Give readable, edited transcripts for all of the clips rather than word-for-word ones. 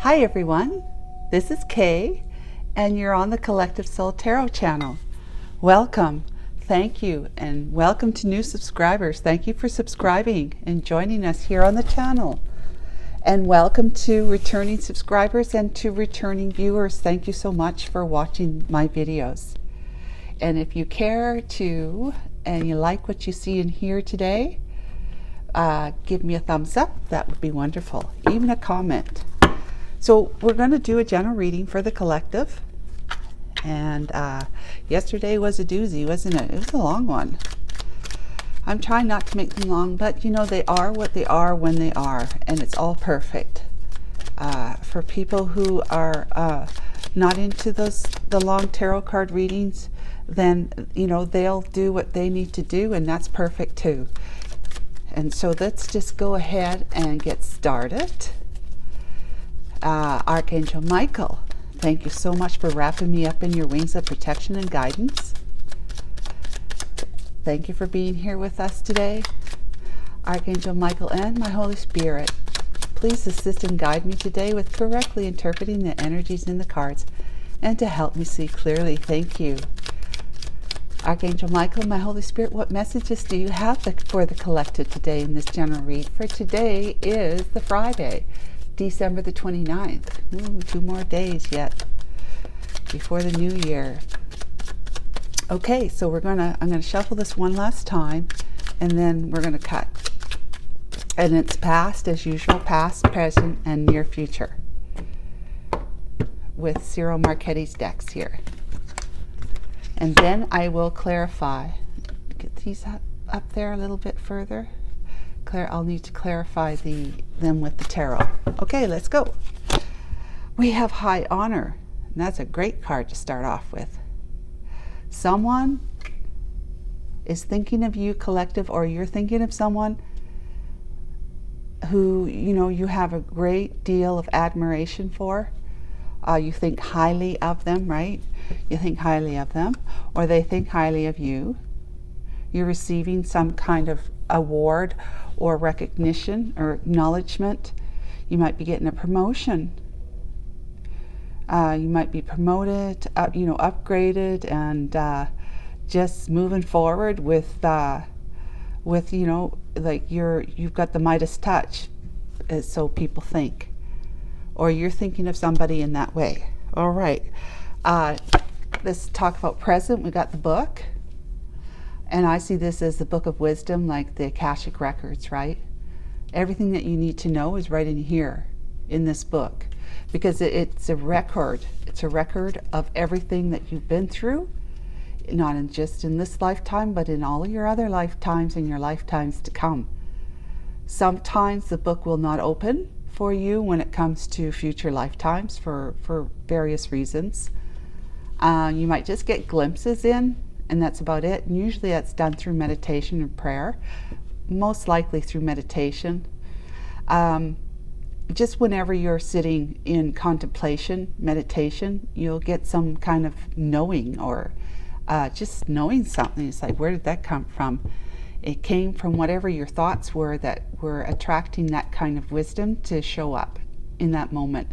Hi everyone, this is Kay and you're on the Collective Soul Tarot channel. Welcome, thank you, and welcome to new subscribers. Thank you for subscribing and joining us here on the channel. And welcome to returning subscribers and to returning viewers. Thank you so much for watching my videos. And if you care to and you like what you see and hear today, give me a thumbs up. That would be wonderful. Even a comment. So we're going to do a general reading for the collective. And yesterday was a doozy, wasn't it? It was a long one. I'm trying not to make them long, but you know, they are what they are when they are, and it's all perfect. For people who are not into the long tarot card readings, then you know, they'll do what they need to do, and that's perfect too. And so let's just go ahead and get started. Archangel Michael, thank you so much for wrapping me up in your wings of protection and guidance. Thank you for being here with us today. Archangel Michael and my Holy Spirit, please assist and guide me today with correctly interpreting the energies in the cards and to help me see clearly. Thank you. Archangel Michael, my Holy Spirit, what messages do you have for the collective today in this general read? For today is the Friday, December the 29th. Ooh, 2 more days yet before the new year. Okay, so I'm gonna shuffle this one last time, and then we're gonna cut. And it's past as usual, past, present, and near future with Cyril Marchetti's decks here. And then I will clarify. Get these up there a little bit further. I'll need to clarify them with the tarot. Okay, let's go. We have High Honor, and that's a great card to start off with. Someone is thinking of you, collective, or you're thinking of someone who, you know, you have a great deal of admiration for. You think highly of them, right? You think highly of them, or they think highly of you. You're receiving some kind of award or recognition or acknowledgement. You might be getting a promotion. You might be promoted, you know, upgraded, and just moving forward with you know, like you've got the Midas touch, so people think, or you're thinking of somebody in that way. All right, let's talk about present. We got the book. And I see this as the book of wisdom, like the Akashic records, right? Everything that you need to know is right in here, in this book. Because it's a record. It's a record of everything that you've been through, not just in this lifetime, but in all your other lifetimes and your lifetimes to come. Sometimes the book will not open for you when it comes to future lifetimes for various reasons. You might just get glimpses in, and that's about it. And usually that's done through meditation and prayer, most likely through meditation. Just whenever you're sitting in contemplation, meditation, you'll get some kind of knowing, or just knowing something. It's like, where did that come from? It came from whatever your thoughts were that were attracting that kind of wisdom to show up in that moment.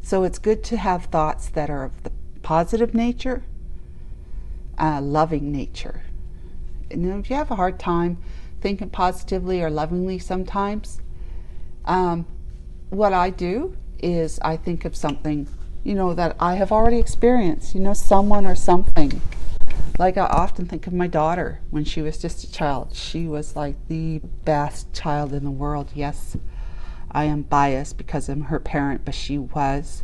So it's good to have thoughts that are of the positive nature, loving nature. And if you have a hard time thinking positively or lovingly sometimes, what I do is I think of something, you know, that I have already experienced, you know, someone or something. Like I often think of my daughter when she was just a child. She was like the best child in the world. Yes, I am biased because I'm her parent, but she was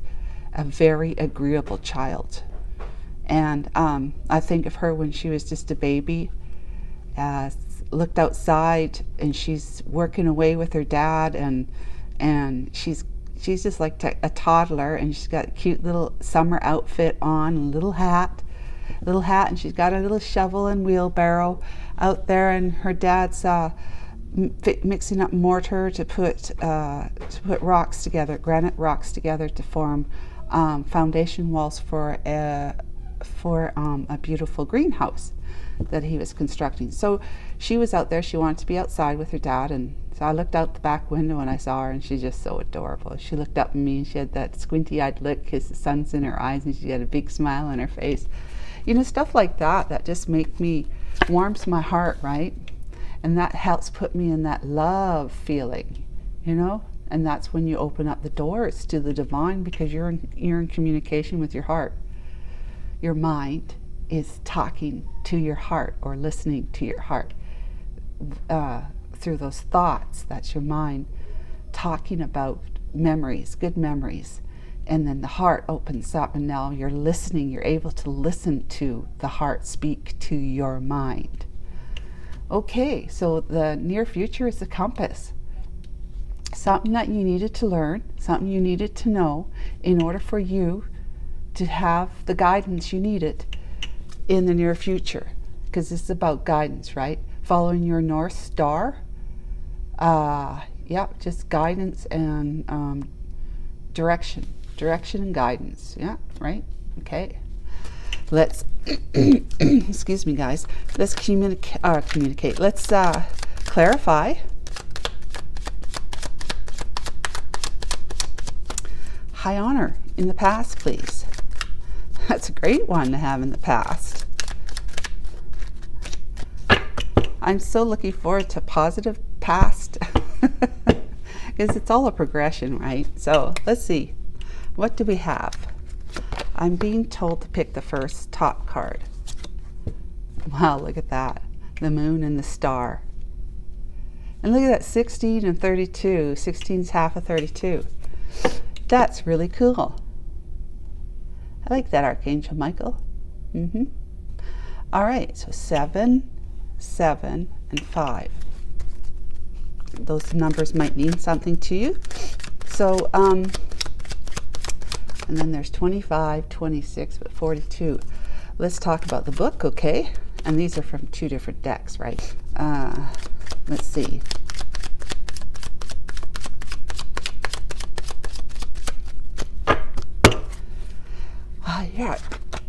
a very agreeable child. And I think of her when she was just a baby, looked outside, and she's working away with her dad, and she's just like a toddler, and she's got a cute little summer outfit on, a little hat, and she's got a little shovel and wheelbarrow out there, and her dad's mixing up mortar to put rocks together, granite rocks together, to form foundation walls for a beautiful greenhouse that he was constructing. So she was out there. She wanted to be outside with her dad, and So I looked out the back window and I saw her, and she's just so adorable. She looked up at me and she had that squinty-eyed look because the sun's in her eyes, and she had a big smile on her face. You know, stuff like that, that just warms my heart, right? And that helps put me in that love feeling, you know? And that's when you open up the doors to the divine, because you're in communication with your heart. Your mind is talking to your heart, or listening to your heart through those thoughts. That's your mind talking about memories, good memories. And then the heart opens up, and now you're listening. You're able to listen to the heart speak to your mind. Okay, so the near future is the compass. Something that you needed to learn, something you needed to know in order for you to have the guidance you needed in the near future. Because this is about guidance, right? Following your North Star. Yeah, just guidance and direction and guidance. Yeah, right? Okay. Let's, excuse me guys, let's communicate. Let's clarify. High honor in the past, please. That's a great one to have in the past. I'm so looking forward to positive past, because it's all a progression, right? So let's see, what do we have? I'm being told to pick the first top card. Wow, look at that, the moon and the star. And look at that, 16 and 32. 16 is half of 32. That's really cool. I like that, Archangel Michael. All right, so 7, 7, and 5. Those numbers might mean something to you. So, and then there's 25, 26, but 42. Let's talk about the book, okay? And these are from 2 different decks, right? Let's see. Yeah,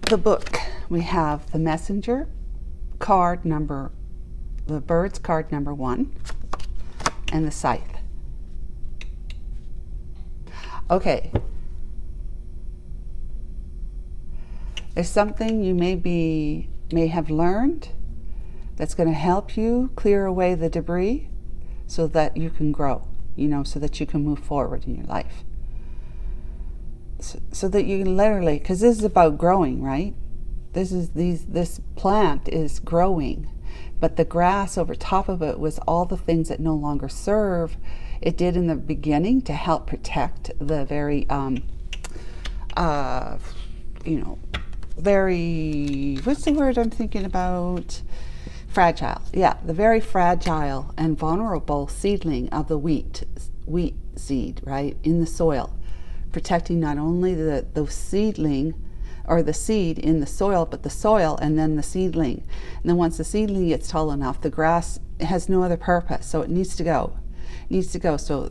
the book. We have the Messenger card number, the Birds card number 1, and the Scythe. Okay. There's something you may have learned that's going to help you clear away the debris so that you can grow, you know, so that you can move forward in your life. So that you can literally, because this is about growing, right? This plant is growing, but the grass over top of it was all the things that no longer serve. It did in the beginning to help protect the very, you know, very, what's the word I'm thinking about? Fragile. Yeah, the very fragile and vulnerable seedling of the wheat seed, right, in the soil, protecting not only the seedling or the seed in the soil, but the soil and then the seedling. And then once the seedling gets tall enough, the grass has no other purpose, so it needs to go. It needs to go. So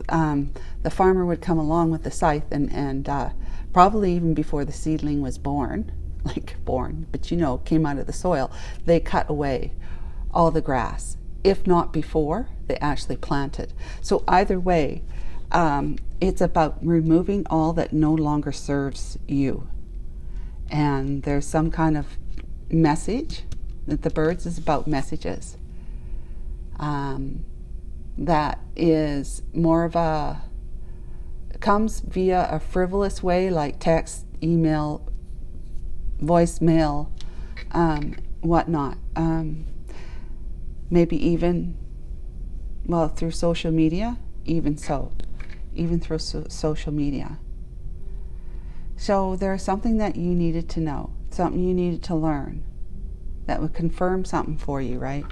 the farmer would come along with the scythe and probably even before the seedling was born, but you know, came out of the soil, they cut away all the grass. If not before, they actually planted. So either way, it's about removing all that no longer serves you. And there's some kind of message that the birds is about messages. That is more of comes via a frivolous way, like text, email, voicemail, whatnot. Maybe even, well, through social media, even through social media. So there's something that you needed to know, something you needed to learn that would confirm something for you, right?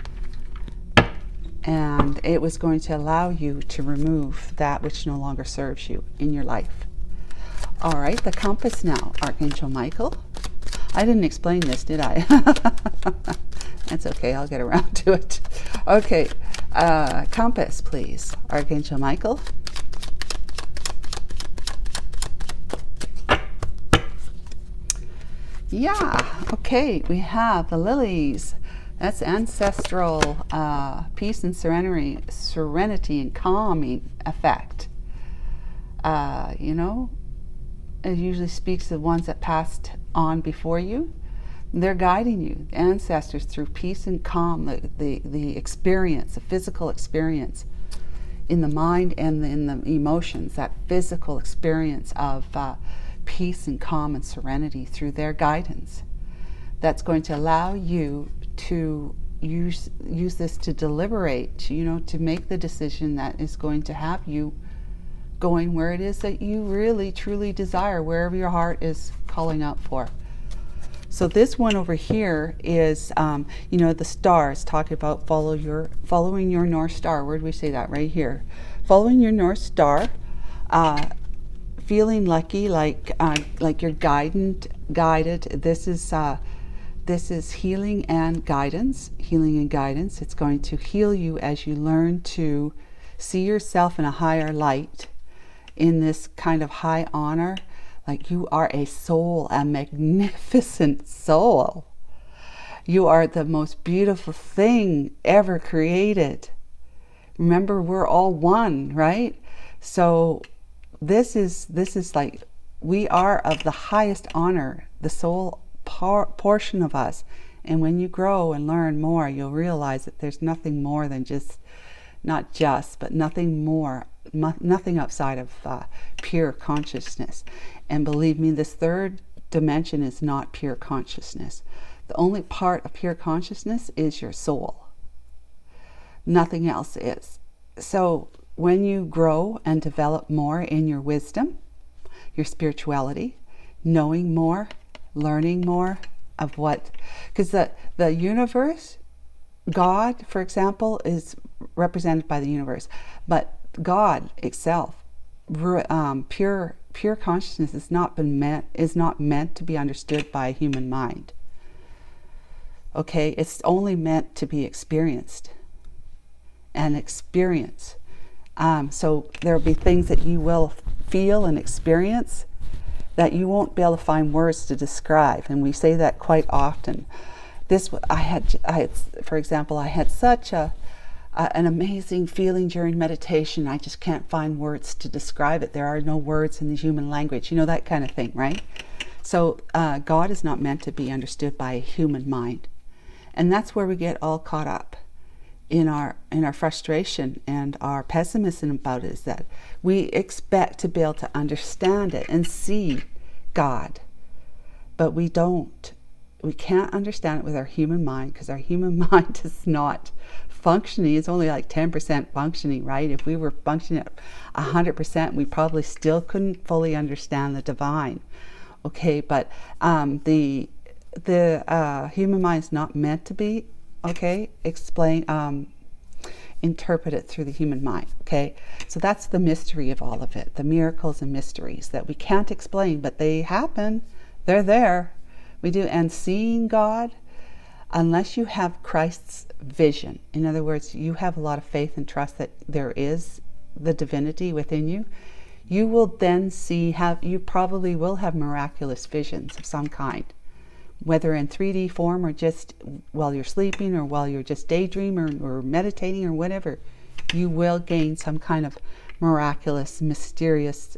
And it was going to allow you to remove that which no longer serves you in your life. All right, the compass now, Archangel Michael. I didn't explain this, did I? That's okay, I'll get around to it. Okay, compass, please, Archangel Michael. Yeah, okay, we have the lilies, That's ancestral peace and serenity and calming effect. You know, it usually speaks to the ones that passed on before you. They're guiding you, the ancestors, through peace and calm, the experience, the physical experience in the mind and in the emotions, that physical experience of peace and calm and serenity through their guidance. That's going to allow you to use this to deliberate, you know, to make the decision that is going to have you going where it is that you really truly desire, wherever your heart is calling out for. So this one over here is, you know, the stars, talking about following your North Star. Where do we say that? Right here. Following your North Star, feeling lucky, like you're guided. This is healing and guidance. Healing and guidance. It's going to heal you as you learn to see yourself in a higher light, in this kind of high honor. Like you are a soul, a magnificent soul. You are the most beautiful thing ever created. Remember, we're all one, right? So this is like, we are of the highest honor, the soul portion of us. And when you grow and learn more, you'll realize that there's nothing more than but nothing more, nothing outside of pure consciousness. And believe me, this third dimension is not pure consciousness. The only part of pure consciousness is your soul. Nothing else is. So when you grow and develop more in your wisdom, your spirituality, knowing more, learning more of what, because the universe, God, for example, is represented by the universe, but God itself, pure consciousness is not meant to be understood by a human mind. Okay, it's only meant to be experienced and experience. So there will be things that you will feel and experience that you won't be able to find words to describe, and we say that quite often. I had, for example, I had such an amazing feeling during meditation. I just can't find words to describe it. There are no words in the human language, you know, that kind of thing, right? So God is not meant to be understood by a human mind. And that's where we get all caught up in our frustration and our pessimism about it, is that we expect to be able to understand it and see God, but we don't. We can't understand it with our human mind, because our human mind is not functioning. It's only like 10% functioning, right? If we were functioning at 100%, we probably still couldn't fully understand the divine. Okay, but the human mind is not meant to be, okay, interpret it through the human mind. Okay, so that's the mystery of all of it, the miracles and mysteries that we can't explain, but they happen. They're there. We do. And seeing God, unless you have Christ's vision, in other words, you have a lot of faith and trust that there is the divinity within you, you will then you probably will have miraculous visions of some kind, whether in 3D form or just while you're sleeping or while you're just daydreaming or meditating or whatever. You will gain some kind of miraculous, mysterious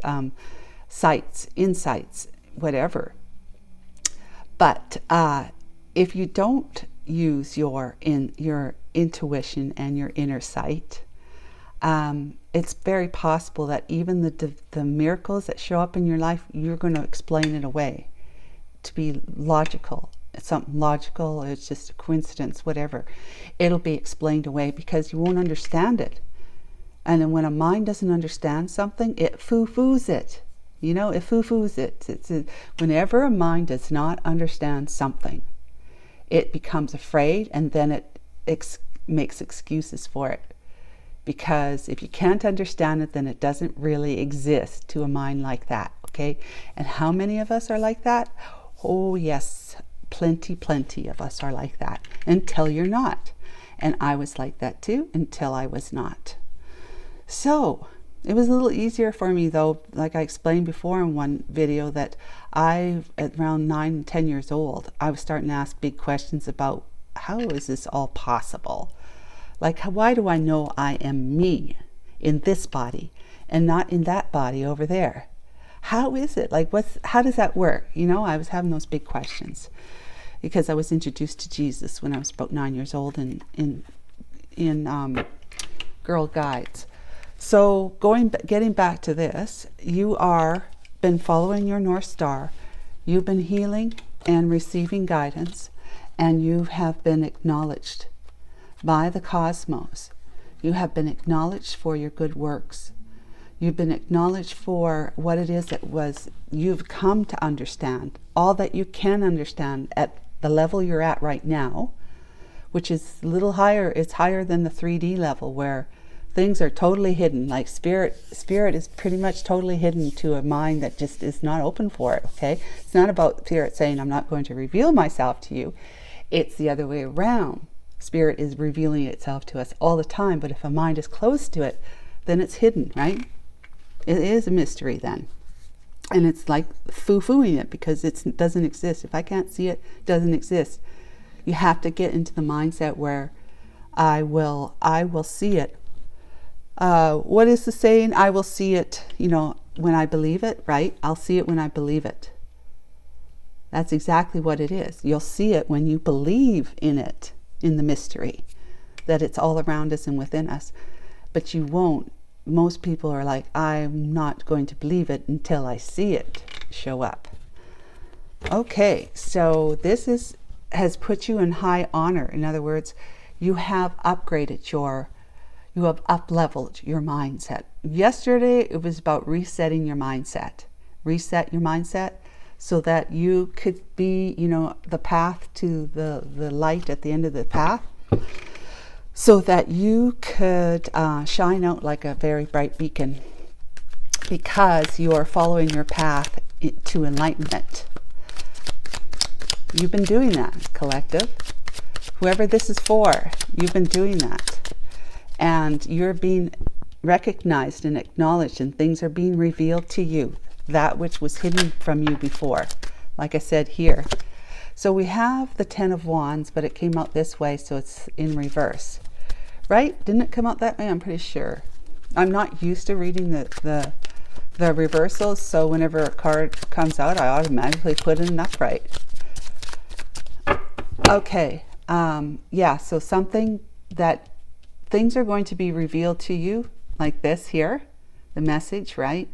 sights, insights, whatever. But if you don't use your intuition and your inner sight, it's very possible that even the miracles that show up in your life, you're going to explain it away to be logical. It's something logical, it's just a coincidence, whatever. It'll be explained away because you won't understand it. And then when a mind doesn't understand something, it foo-foos it. You know, it foo-foos it. Whenever a mind does not understand something, it becomes afraid, and then it makes excuses for it. Because if you can't understand it, then it doesn't really exist to a mind like that, okay? And how many of us are like that? Oh yes, plenty of us are like that, until you're not. And I was like that too, until I was not. So it was a little easier for me though, like I explained before in one video, that at around 9 and 10 years old, I was starting to ask big questions about how is this all possible? Like, why do I know I am me in this body and not in that body over there? How is it? Like, how does that work? You know, I was having those big questions because I was introduced to Jesus when I was about 9 years old in Girl Guides. So getting back to this, you are been following your North Star. You've been healing and receiving guidance, and you have been acknowledged by the cosmos. You have been acknowledged for your good works. You've been acknowledged for what it is you've come to understand, all that you can understand at the level you're at right now, which is a little higher. It's higher than the 3D level, where things are totally hidden. Like spirit is pretty much totally hidden to a mind that just is not open for it, okay? It's not about spirit saying, I'm not going to reveal myself to you. It's the other way around. Spirit is revealing itself to us all the time, but if a mind is closed to it, then it's hidden, right? It is a mystery then. And it's like foo-fooing it because it doesn't exist. If I can't see it, it doesn't exist. You have to get into the mindset where I will see it. What is the saying? I will see it, when I believe it, right? I'll see it when I believe it. That's exactly what it is. You'll see it when you believe in it, in the mystery, that it's all around us and within us. But you won't. Most people are like, I'm not going to believe it until I see it show up. Okay, so this has put you in high honor. In other words, you have upgraded you have up-leveled your mindset. Yesterday, it was about resetting your mindset. Reset your mindset so that you could be, the path to the light at the end of the path, so that you could shine out like a very bright beacon, because you are following your path to enlightenment. You've been doing that, collective. Whoever this is for, you've been doing that. And you're being recognized and acknowledged, and things are being revealed to you, that which was hidden from you before, like I said here. So we have the 10 of Wands, but it came out this way, so it's in reverse. Right? Didn't it come out that way? I'm pretty sure. I'm not used to reading the reversals, so whenever a card comes out, I automatically put it in upright. Okay. So something that things are going to be revealed to you, like this here, the message, right,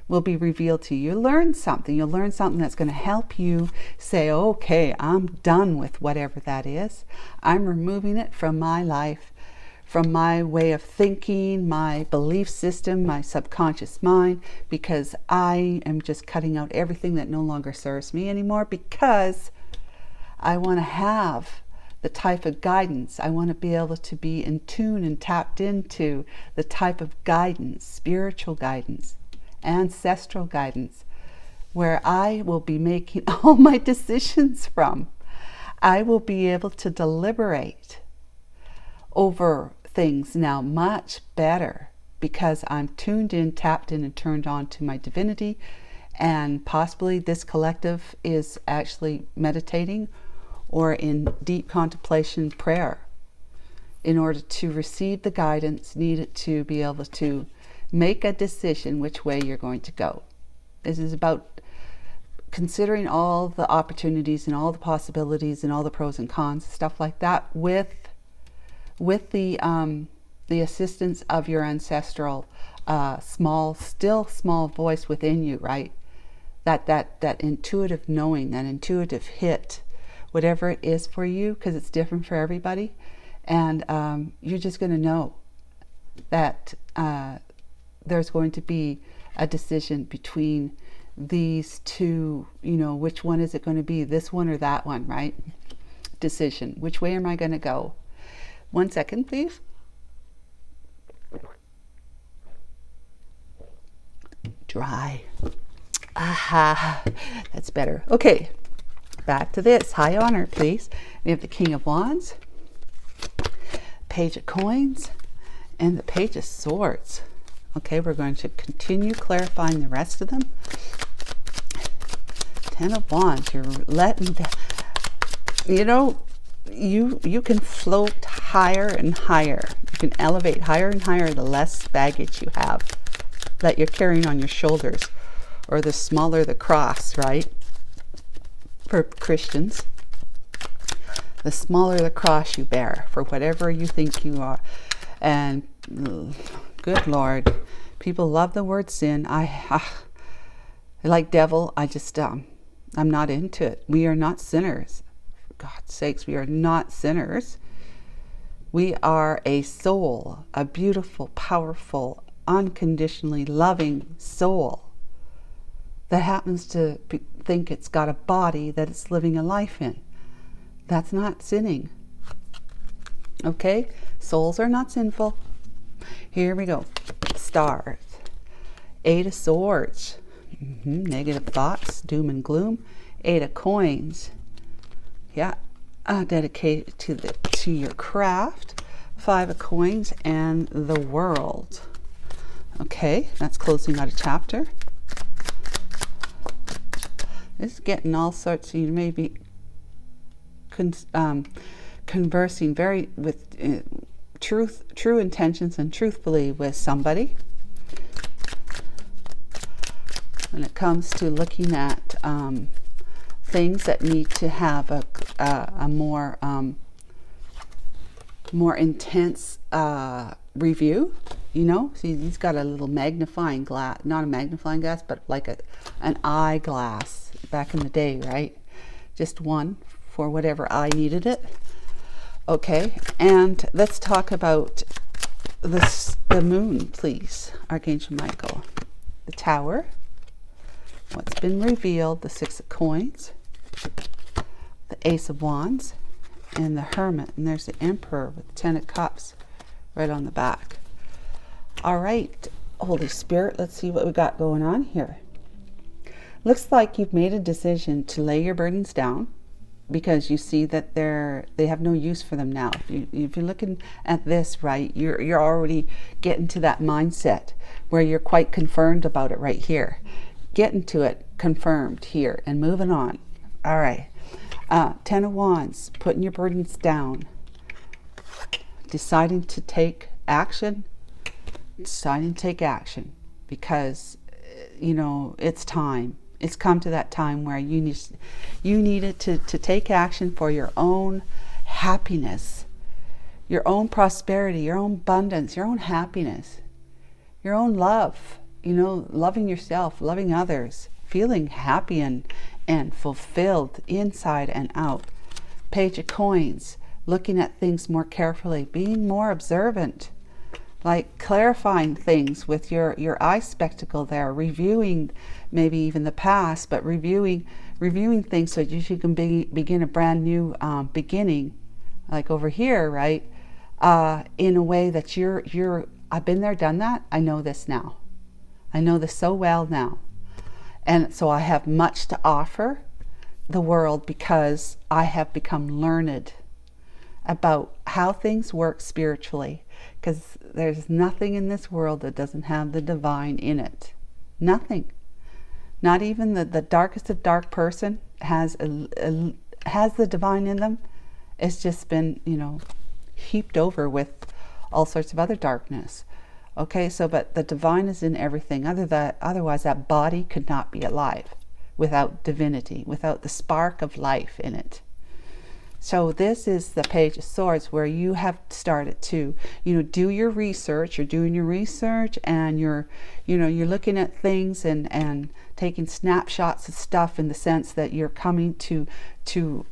will be revealed to you. You'll learn something that's going to help you say, okay, I'm done with whatever that is. I'm removing it from my life, from my way of thinking, my belief system, my subconscious mind, because I am just cutting out everything that no longer serves me anymore, because I want to have the type of guidance. I want to be able to be in tune and tapped into the type of guidance, spiritual guidance, ancestral guidance, where I will be making all my decisions from. I will be able to deliberate over things now much better, because I'm tuned in, tapped in, and turned on to my divinity. And possibly this collective is actually meditating or in deep contemplation prayer in order to receive the guidance needed to be able to make a decision which way you're going to go. This is about considering all the opportunities and all the possibilities and all the pros and cons, stuff like that, with the assistance of your ancestral still small voice within you, right? That intuitive knowing, that intuitive hit, whatever it is for you, because it's different for everybody. And you're just going to know that there's going to be a decision between these two, which one is it going to be, this one or that one, right? Decision. Which way am I going to go? 1 second, please. Dry. Aha, that's better. Okay, back to this. High honor, please. We have the King of Wands, Page of Coins, and the Page of Swords. Okay, we're going to continue clarifying the rest of them. 10 of Wands, you're letting down. you can float higher and higher. You can elevate higher and higher the less baggage you have that you're carrying on your shoulders, or the smaller the cross, right? For Christians, the smaller the cross you bear for whatever you think you are. And good Lord, people love the word sin. I like devil. I'm not into it. We are not sinners. For God's sakes, we are not sinners. We are a soul, a beautiful, powerful, unconditionally loving soul that happens to think it's got a body that it's living a life in. That's not sinning. Okay? Souls are not sinful. Here we go. Stars. 8 of Swords. Negative thoughts, doom and gloom. 8 of Coins. Yeah. Dedicated to your craft. 5 of Coins and the World. Okay, that's closing out a chapter. It's getting all sorts. You may be conversing with true intentions and truthfully with somebody. When it comes to looking at things that need to have a more intense review, you know. See, he's got a little magnifying glass, not a magnifying glass, but like an eyeglass back in the day, right? Just one for whatever eye needed it. Okay, and let's talk about the moon, please, Archangel Michael. The Tower, what's been revealed, the 6 of Coins, the Ace of Wands, and the Hermit. And there's the Emperor with the 10 of Cups right on the back. All right, Holy Spirit, let's see what we got going on here. Looks like you've made a decision to lay your burdens down because you see that they have no use for them now. If you're looking at this, right, you're already getting to that mindset where you're quite confirmed about it right here. Getting to it confirmed here and moving on. All right. 10 of Wands, putting your burdens down. Deciding to take action. Deciding to take action because, you know, it's time. It's come to that time where you needed to take action for your own happiness, your own prosperity, your own abundance, your own happiness, your own love, you know, loving yourself, loving others, feeling happy and fulfilled inside and out. Page of Coins, looking at things more carefully, being more observant, like clarifying things with your eye spectacle there, reviewing maybe even the past, but reviewing things so that you can begin a brand new beginning, like over here, right? In a way that I've been there, done that. I know this now. I know this so well now. And so I have much to offer the world because I have become learned about how things work spiritually, because there's nothing in this world that doesn't have the divine in it. Nothing. Not even the darkest of dark person has the divine in them. It's just been, you know, heaped over with all sorts of other darkness. Okay, so but the divine is in everything. Otherwise that body could not be alive without divinity, without the spark of life in it. So this is the Page of Swords, where you have started to, you know, do your research. You're doing your research, and you're looking at things and taking snapshots of stuff, in the sense that you're coming to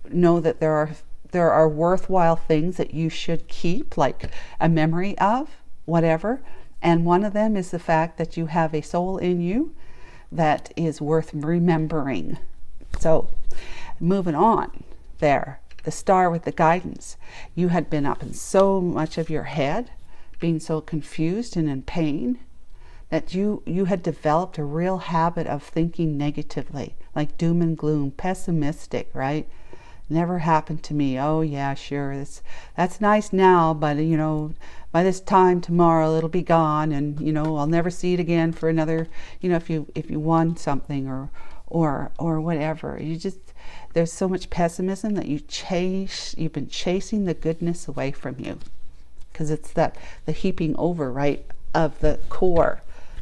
know that there are worthwhile things that you should keep, like a memory of whatever. And one of them is the fact that you have a soul in you that is worth remembering. So moving on there. The Star with the guidance. You had been up in so much of your head, being so confused and in pain, that you had developed a real habit of thinking negatively, like doom and gloom, pessimistic, right? Never happened to me. Oh yeah, sure, that's nice now, but you know, by this time tomorrow it'll be gone, and you know, I'll never see it again for another, you know, if you won something or whatever. there's so much pessimism that you've been chasing the goodness away from you, because it's the heaping over, right, of the core,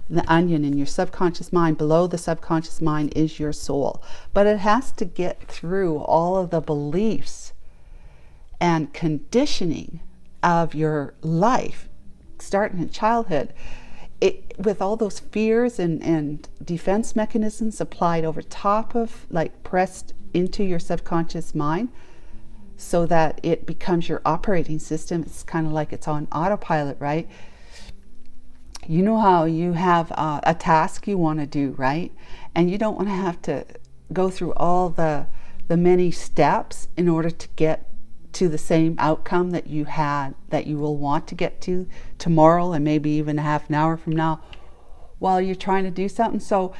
the onion in your subconscious mind. Below the subconscious mind is your soul, but it has to get through all of the beliefs and conditioning of your life, starting in childhood, with all those fears and defense mechanisms applied over top of, like, pressed into your subconscious mind, so that it becomes your operating system. It's kind of like it's on autopilot, right? You know how you have a task you want to do, right? And you don't want to have to go through all the many steps in order to get to the same outcome that you will want to get to tomorrow, and maybe even a half an hour from now, while you're trying to do something. So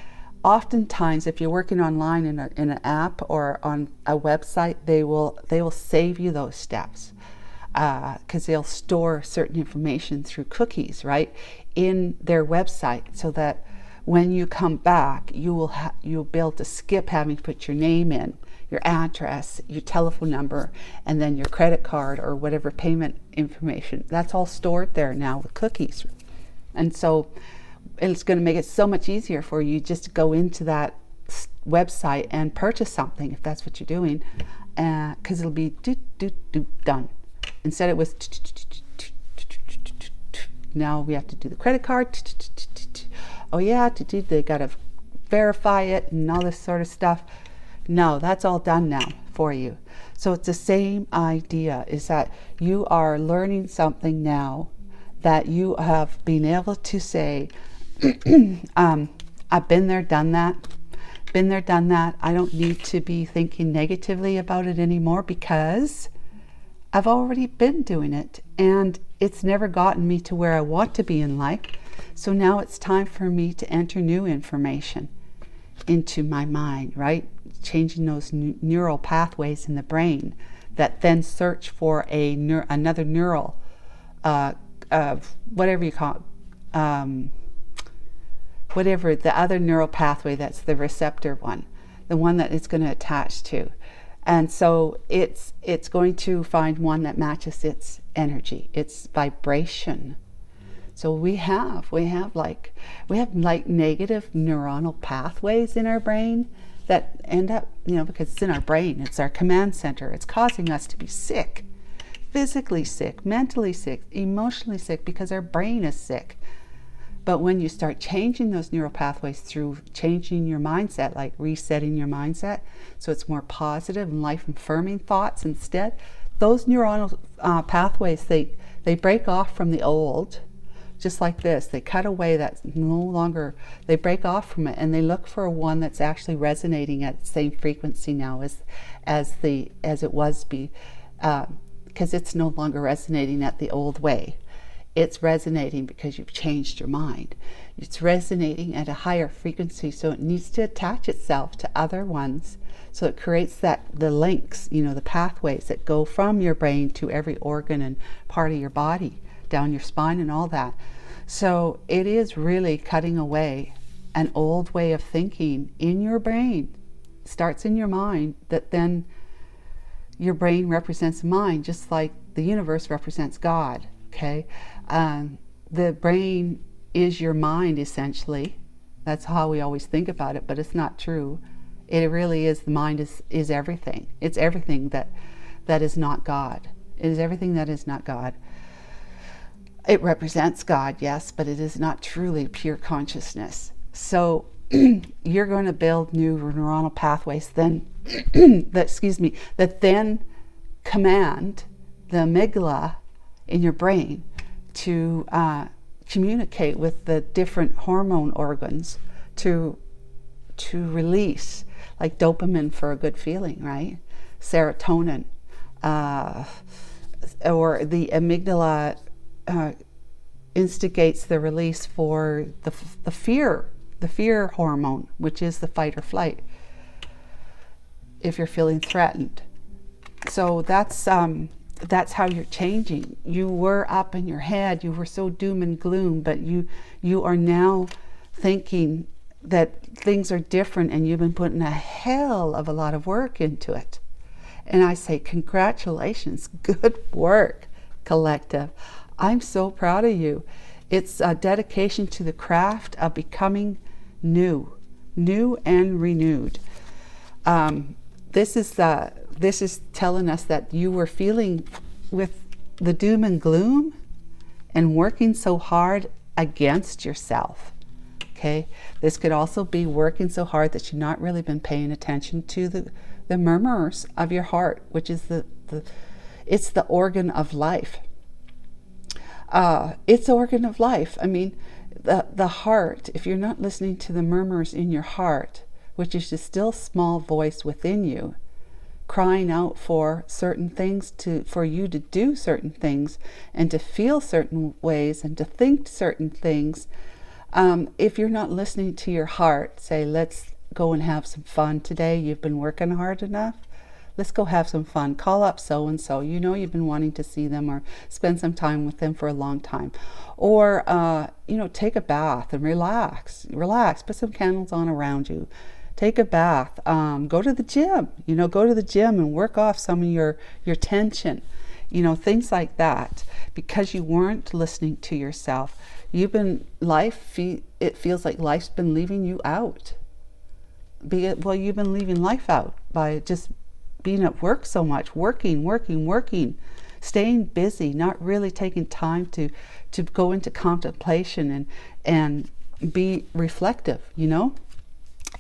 oftentimes, if you're working online in an app or on a website, they will save you those steps, because they'll store certain information through cookies, right, in their website, so that when you come back, you'll be able to skip having to put your name in, your address, your telephone number, and then your credit card or whatever payment information. That's all stored there now with cookies. And so it's going to make it so much easier for you just to go into that website and purchase something, if that's what you're doing, because it'll be done. Instead it was now we have to do the credit card. Oh yeah, they got to verify it and all this sort of stuff. No, that's all done now for you. So it's the same idea, is that you are learning something now that you have been able to say, I've been there, done that. I don't need to be thinking negatively about it anymore, because I've already been doing it, and it's never gotten me to where I want to be in life. So now it's time for me to enter new information into my mind, right? Changing those neural pathways in the brain that then search for another neural, whatever you call it, whatever the other neural pathway that's the receptor one, the one that it's going to attach to. And so it's going to find one that matches its energy, its vibration. So we have like negative neuronal pathways in our brain that end up, because it's in our brain, it's our command center. It's causing us to be sick, physically sick, mentally sick, emotionally sick, because our brain is sick. But when you start changing those neural pathways through changing your mindset, like resetting your mindset, so it's more positive and life-affirming thoughts instead, those neuronal pathways, they break off from the old, just like this. They cut away, that's no longer, they break off from it, and they look for one that's actually resonating at the same frequency now as it was, because it's no longer resonating at the old way. It's resonating because you've changed your mind. It's resonating at a higher frequency, so it needs to attach itself to other ones. So it creates the links, the pathways that go from your brain to every organ and part of your body, down your spine and all that. So it is really cutting away an old way of thinking in your brain. It starts in your mind, that then your brain represents mind, just like the universe represents God. Okay, the brain is your mind, essentially. That's how we always think about it, but it's not true. It really is, the mind is everything. It's everything that is not God. It is everything that is not God. It represents God, yes, but it is not truly pure consciousness. So you're going to build new neuronal pathways then that then command the amygdala in your brain to communicate with the different hormone organs to release, like dopamine for a good feeling, right? Serotonin, or the amygdala instigates the release for the fear hormone, which is the fight or flight, if you're feeling threatened. So that's how you're changing. You were up in your head, you were so doom and gloom, but you are now thinking that things are different and you've been putting a hell of a lot of work into it. And I say, congratulations, good work, collective. I'm so proud of you. It's a dedication to the craft of becoming new and renewed. This is telling us that you were feeling with the doom and gloom and working so hard against yourself. Okay, this could also be working so hard that you've not really been paying attention to the murmurs of your heart, which is it's the organ of life. It's the organ of life. I mean, the heart, if you're not listening to the murmurs in your heart, which is the still small voice within you, crying out for certain things, for you to do certain things and to feel certain ways and to think certain things, if you're not listening to your heart, say, let's go and have some fun today. You've been working hard enough. Let's go have some fun. Call up so-and-so. You know you've been wanting to see them or spend some time with them for a long time. Or, take a bath and relax. Put some candles on around you. Take a bath. Go to the gym. Go to the gym and work off some of your tension. Things like that. Because you weren't listening to yourself. It feels like life's been leaving you out. You've been leaving life out by just being at work so much, working, staying busy, not really taking time to go into contemplation and be reflective,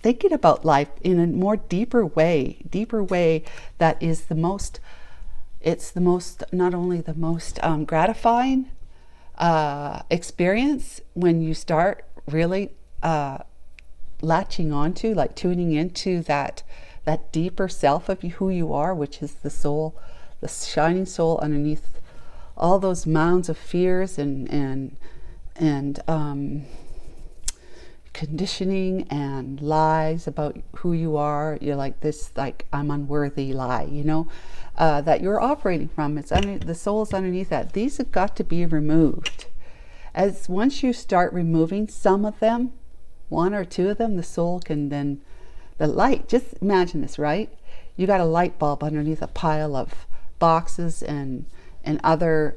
thinking about life in a more deeper way that is not only the most gratifying experience when you start really latching onto, like tuning into that deeper self of who you are, which is the soul, the shining soul underneath all those mounds of fears and conditioning and lies about who you are. You're like this, like I'm unworthy lie, that you're operating from. The soul is underneath that. These have got to be removed. Once you start removing some of them, one or two of them, the soul can then, the light, just imagine this, right? You got a light bulb underneath a pile of boxes and other,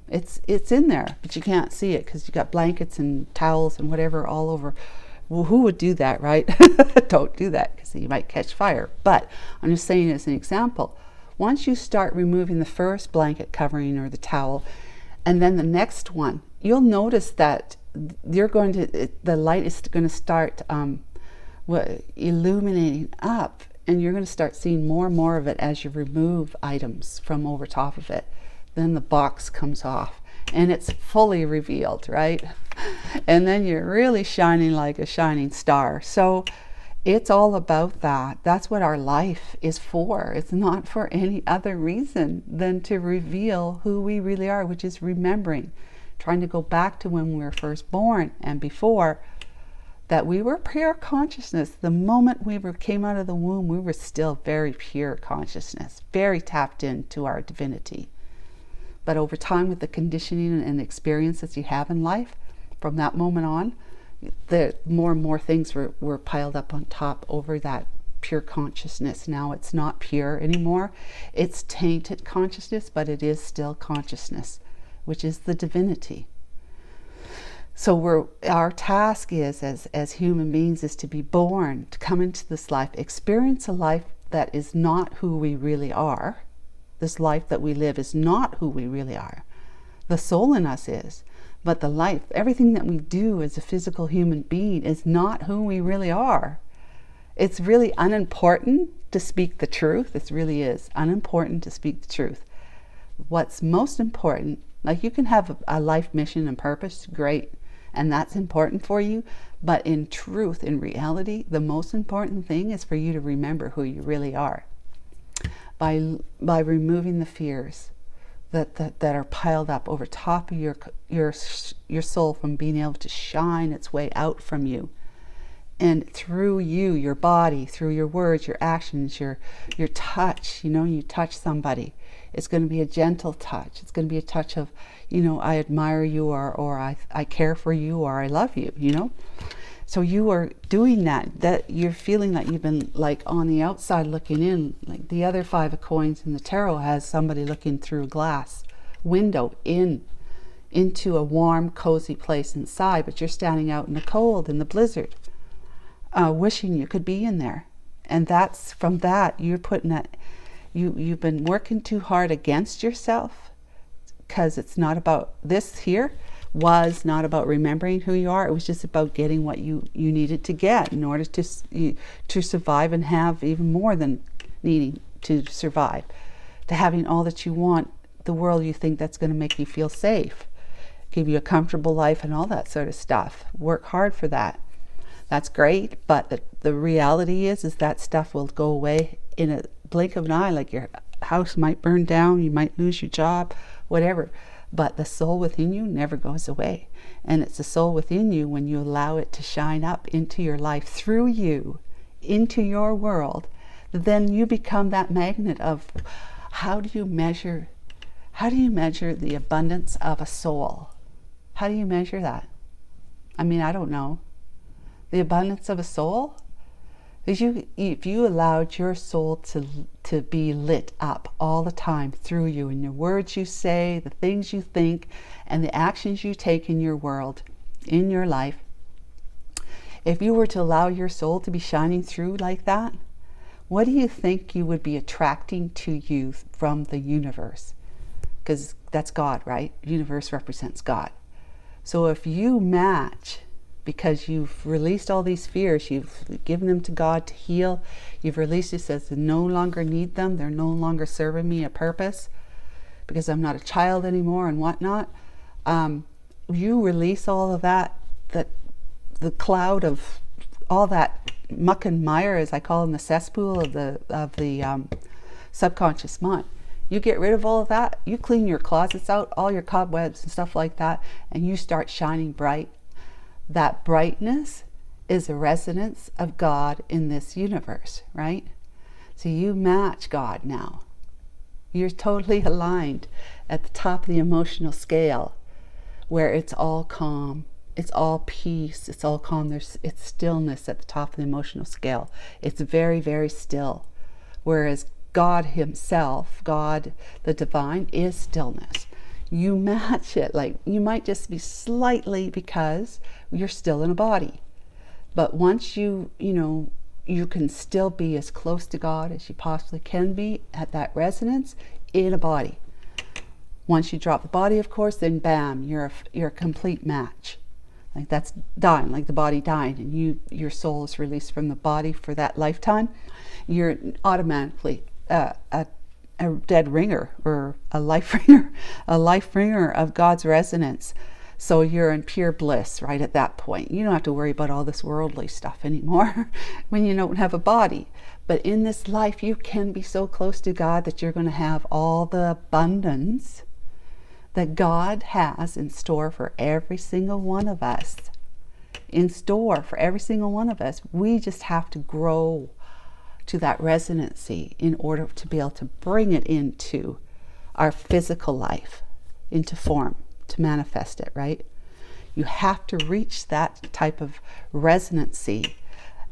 it's in there, but you can't see it because you got blankets and towels and whatever all over. Well, who would do that, right? Don't do that because you might catch fire. But I'm just saying as an example, once you start removing the first blanket covering or the towel, and then the next one, you'll notice that the light is going to start illuminating up, and you're going to start seeing more and more of it as you remove items from over top of it. Then the box comes off and it's fully revealed, right? And then you're really shining like a shining star. So it's all about that. That's what our life is for. It's not for any other reason than to reveal who we really are, which is remembering, trying to go back to when we were first born and before, that we were pure consciousness. The moment we came out of the womb, we were still very pure consciousness, very tapped into our divinity. But over time, with the conditioning and experiences you have in life, from that moment on, the more and more things were piled up on top over that pure consciousness. Now it's not pure anymore. It's tainted consciousness, but it is still consciousness, which is the divinity. So our task is, as human beings, is to be born, to come into this life, experience a life that is not who we really are. This life that we live is not who we really are. The soul in us is, but the life, everything that we do as a physical human being is not who we really are. It's really unimportant to speak the truth. It really is unimportant to speak the truth. What's most important, like you can have a life mission and purpose, great, and that's important for you, but in truth, in reality, the most important thing is for you to remember who you really are. By removing the fears that are piled up over top of your soul from being able to shine its way out from you. And through you, your body, through your words, your actions, your touch, you touch somebody. It's going to be a gentle touch. It's going to be a touch of, I admire you, or I care for you, or I love you, So you are doing that you're feeling that you've been like on the outside looking in, like the other 5 of coins in the tarot has somebody looking through a glass window into a warm, cozy place inside, but you're standing out in the cold, in the blizzard, wishing you could be in there. And that's from that, you're putting that, you've been working too hard against yourself, because it's not about, this here was not about remembering who you are. It was just about getting what you needed to get in order to survive and have even more than needing to survive, to having all that you want, the world you think that's going to make you feel safe, give you a comfortable life and all that sort of stuff. Work hard for that. That's great, but the reality is that stuff will go away in a blink of an eye. Like your house might burn down, you might lose your job, whatever. But the soul within you never goes away. And it's the soul within you, when you allow it to shine up into your life through you, into your world, then you become that magnet of, how do you measure the abundance of a soul? How do you measure that? I mean, I don't know. The abundance of a soul? If you allowed your soul to be lit up all the time through you, in the words you say, the things you think, and the actions you take in your world, in your life, if you were to allow your soul to be shining through like that, what do you think you would be attracting to you from the universe? Because that's God, right? Universe represents God. So if you match, because you've released all these fears, you've given them to God to heal, you've released it, says I no longer need them, they're no longer serving me a purpose, because I'm not a child anymore and whatnot. You release all of that, the cloud of all that muck and mire, as I call it, in the cesspool of the subconscious mind. You get rid of all of that, you clean your closets out, all your cobwebs and stuff like that, and you start shining bright. That brightness is a resonance of God in this universe, right? So you match God now. You're totally aligned at the top of the emotional scale, where it's all calm, it's all peace, it's all calm. It's stillness at the top of the emotional scale. It's very, very still. Whereas God himself, God, the divine, is stillness. You match it, like you might just be slightly, because you're still in a body. But once you can still be as close to God as you possibly can be at that resonance in a body. Once you drop the body, of course, then bam, you're a complete match. Like that's dying, like the body dying, and your soul is released from the body for that lifetime. You're automatically a dead ringer, or a life ringer of God's resonance. So you're in pure bliss right at that point. You don't have to worry about all this worldly stuff anymore when you don't have a body. But in this life, you can be so close to God that you're going to have all the abundance that God has in store for every single one of us. In store for every single one of us. We just have to grow to that resonancy in order to be able to bring it into our physical life, into form, to manifest it, right? You have to reach that type of resonancy.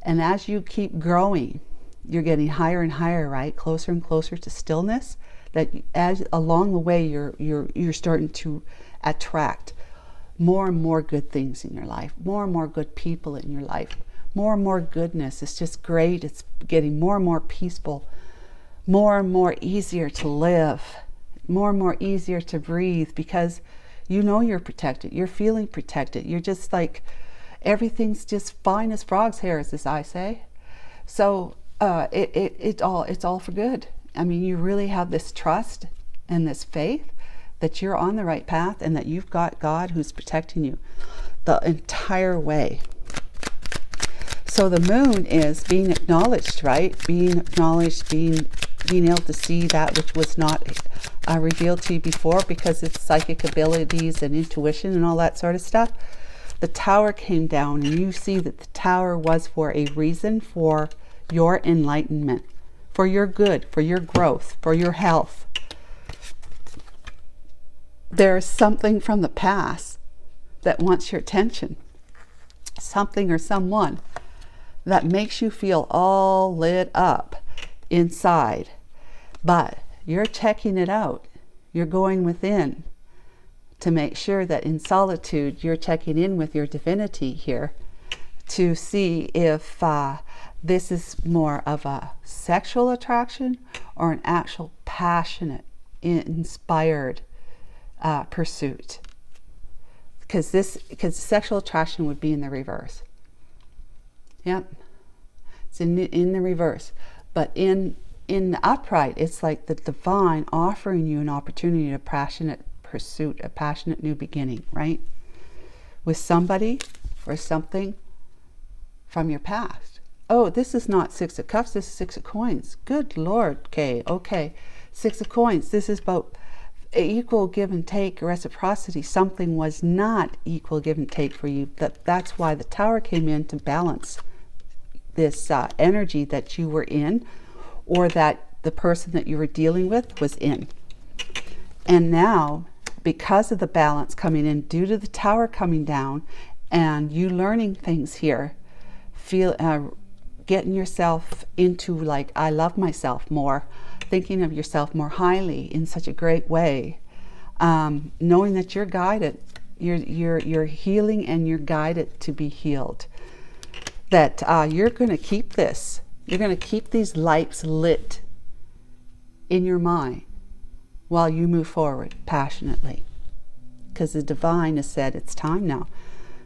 And as you keep growing, you're getting higher and higher, right? Closer and closer to stillness. That as along the way, you're starting to attract more and more good things in your life, more and more good people in your life, more and more goodness. It's just great. It's getting more and more peaceful, more and more easier to live, more and more easier to breathe, because you know you're protected. You're feeling protected. You're just like, everything's just fine as frog's hairs, as I say. So it's all for good. I mean, you really have this trust and this faith that you're on the right path, and that you've got God who's protecting you the entire way. So the moon is being acknowledged, right? Being acknowledged, being able to see that which was not revealed to you before, because it's psychic abilities and intuition and all that sort of stuff. The tower came down, and you see that the tower was for a reason, for your enlightenment, for your good, for your growth, for your health. There is something from the past that wants your attention. something or someone that makes you feel all lit up inside, but you're checking it out. You're going within to make sure that in solitude you're checking in with your divinity here to see if this is more of a sexual attraction or an actual passionate, inspired pursuit. Because sexual attraction would be in the reverse. Yep, it's in the reverse. But in the upright, it's like the divine offering you an opportunity, a passionate pursuit, a passionate new beginning, right? With somebody or something from your past. Oh, this is not Six of Cups, this is Six of Coins. Good Lord, Kay. Okay, Six of Coins, this is about equal give and take, reciprocity. Something was not equal give and take for you. That's why the Tower came in to balance this energy that you were in, or that the person that you were dealing with was in. And now, because of the balance coming in, due to the Tower coming down, and you learning things here, getting yourself into, like, I love myself more, thinking of yourself more highly in such a great way, knowing that you're guided, you're healing and you're guided to be healed. That you're going to keep this. You're going to keep these lights lit in your mind while you move forward passionately. Because the divine has said it's time now.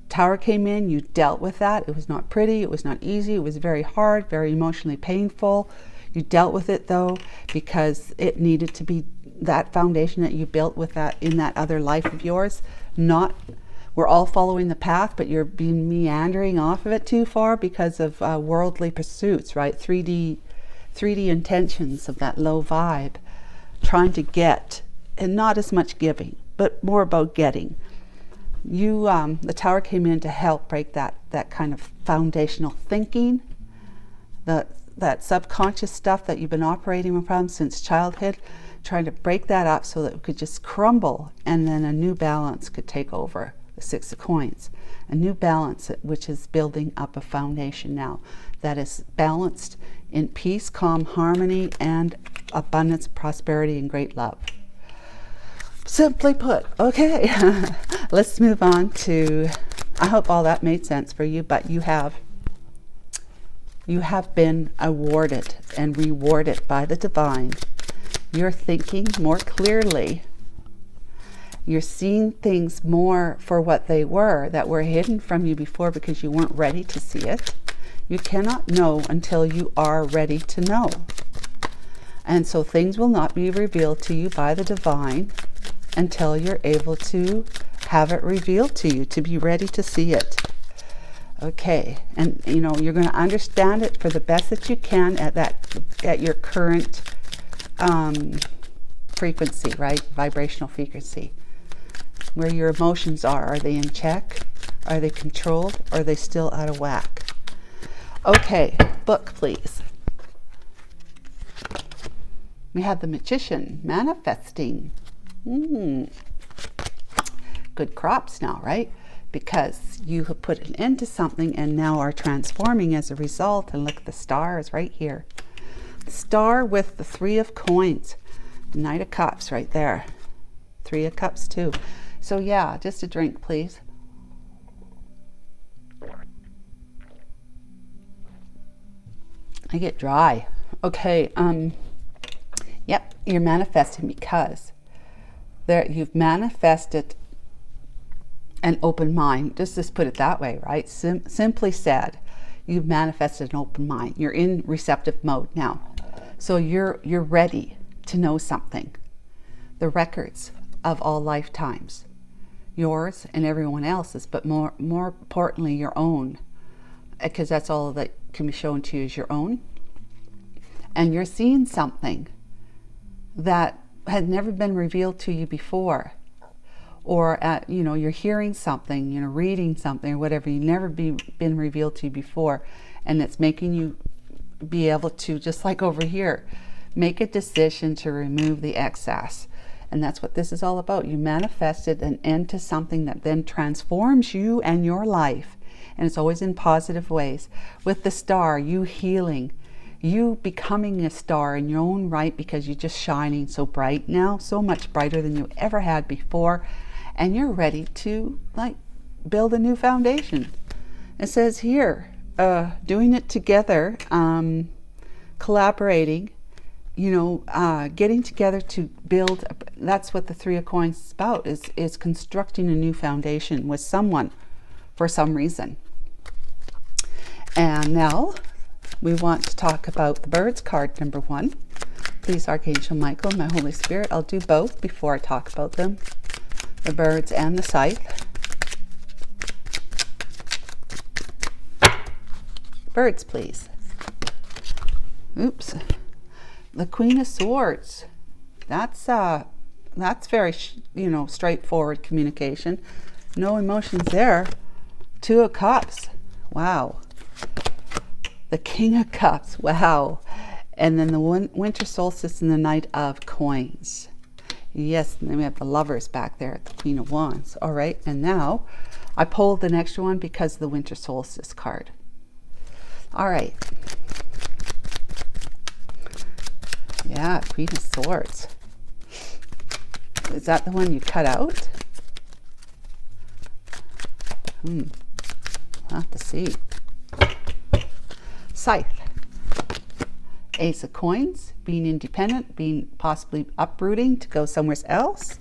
Tower came in, you dealt with that. It was not pretty, it was not easy, it was very hard, very emotionally painful. You dealt with it though, because it needed to be that foundation that you built with that in that other life of yours. Not, we're all following the path, but you're being meandering off of it too far because of worldly pursuits, right? 3D intentions of that low vibe, trying to get, and not as much giving, but more about getting. You, the Tower came in to help break that kind of foundational thinking, that subconscious stuff that you've been operating from since childhood, trying to break that up so that it could just crumble, and then a new balance could take over. The Six of Coins, a new balance which is building up a foundation now that is balanced in peace, calm, harmony, and abundance, prosperity, and great love. Simply put. Okay, let's move on to, I hope all that made sense for you, but you have been awarded and rewarded by the divine. You're thinking more clearly. You're seeing things more for what they were, that were hidden from you before because you weren't ready to see it. You cannot know until you are ready to know. And so things will not be revealed to you by the divine until you're able to have it revealed to you, to be ready to see it. Okay, and you know, you're going to understand it for the best that you can at your current frequency, right? Vibrational frequency. Where your emotions are they in check? Are they controlled? Or are they still out of whack? Okay, book please. We have the Magician, manifesting. Good crops now, right? Because you have put an end to something and now are transforming as a result. And look at the stars right here. Star with the Three of Coins. Knight of Cups right there. Three of Cups too. So yeah, just a drink, please. I get dry. Okay, yep, you're manifesting because you've manifested an open mind. Just put it that way, right? Simply said, you've manifested an open mind. You're in receptive mode now. So you're ready to know something. The records of all lifetimes. Yours and everyone else's, but more importantly your own, because that's all that can be shown to you is your own. And you're seeing something that had never been revealed to you before, or you know, you're hearing something, you know, reading something or whatever, you've never been revealed to you before, and it's making you be able to, just like over here, make a decision to remove the excess. And that's what this is all about. You manifested an end to something that then transforms you and your life and it's always in positive ways. With the star, you healing, you becoming a star in your own right, because you're just shining so bright now, so much brighter than you ever had before, and you're ready to like build a new foundation. It says here, doing it together, collaborating, you know, getting together to build. That's what the Three of Coins is about, is constructing a new foundation with someone for some reason. And now we want to talk about the birds card number 1. Please, Archangel Michael, my Holy Spirit. I'll do both before I talk about them, the birds and the scythe. Birds, please. Oops. The Queen of Swords. That's very, you know, straightforward communication. No emotions there. Two of Cups. Wow. The King of Cups. Wow. And then the winter solstice and the Knight of Coins. Yes, and then we have the Lovers back there at the Queen of Wands. All right, and now I pulled an extra one because of the winter solstice card. All right. Yeah, Queen of Swords. Is that the one you cut out? I'll have to see. Scythe. Ace of Coins, being independent, being possibly uprooting to go somewhere else.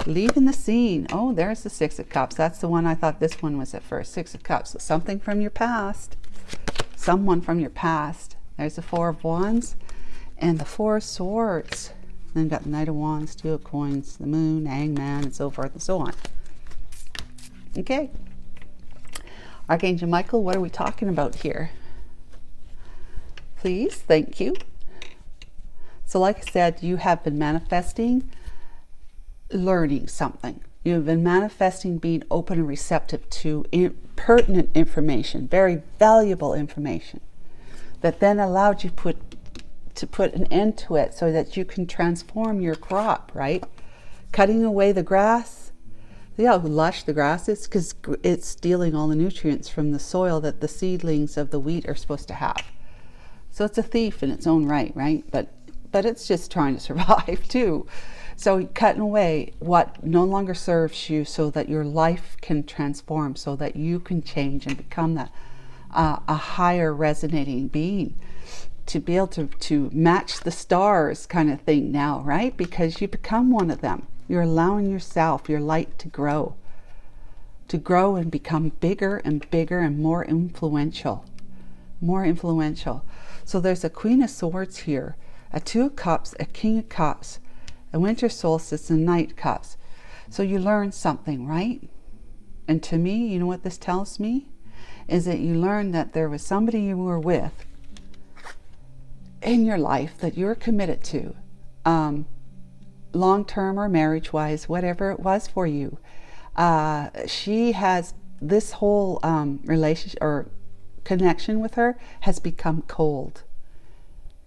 Leaving the scene. Oh, there's the Six of Cups. That's the one I thought this one was at first. Six of Cups. So something from your past. Someone from your past. There's the Four of Wands and the Four of Swords. Then got the Knight of Wands, Two of Coins, the Moon, Hangman, and so forth and so on. Okay. Archangel Michael, what are we talking about here? Please, thank you. So like I said, you have been manifesting learning something. You have been manifesting being open and receptive to pertinent information, very valuable information, that then allowed you to put an end to it so that you can transform your crop, right? Cutting away the grass. See how lush the grass is? Because it's stealing all the nutrients from the soil that the seedlings of the wheat are supposed to have. So it's a thief in its own right, right? But it's just trying to survive too. So cutting away what no longer serves you so that your life can transform, so that you can change and become a higher resonating being, to be able to match the stars kind of thing now, right? Because you become one of them. You're allowing yourself, your light to grow and become bigger and bigger and more influential. More influential. So there's a Queen of Swords here, a Two of Cups, a King of Cups, a winter solstice, and Knight of Cups. So you learn something, right? And to me, you know what this tells me? Is that you learn that there was somebody you were with in your life that you're committed to, long-term or marriage-wise, whatever it was for you. She has this whole relationship or connection with her has become cold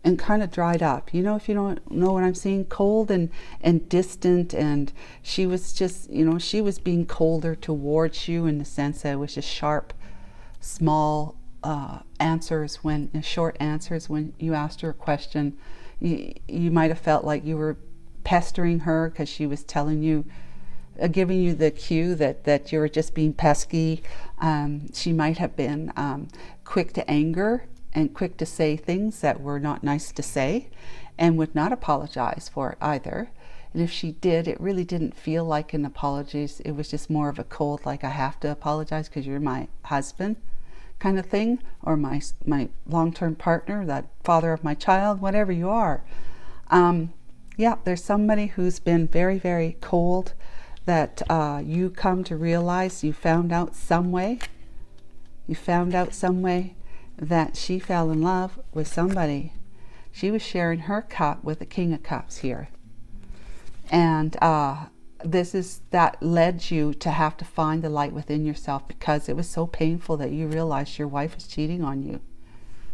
and kind of dried up. You know, if you don't know what I'm saying, cold and distant, and she was just, you know, she was being colder towards you in the sense that it was just sharp, small answers, short answers when you asked her a question. You might have felt like you were pestering her because she was telling you, giving you the cue that you were just being pesky. She might have been quick to anger and quick to say things that were not nice to say, and would not apologize for it either. And if she did, it really didn't feel like an apology. It was just more of a cold, like, I have to apologize because you're my husband kind of thing, or my long-term partner, that father of my child, whatever you are. Yeah, there's somebody who's been very, very cold that you come to realize you found out some way that she fell in love with somebody. She was sharing her cup with the King of Cups here. And that led you to have to find the light within yourself, because it was so painful that you realized your wife was cheating on you.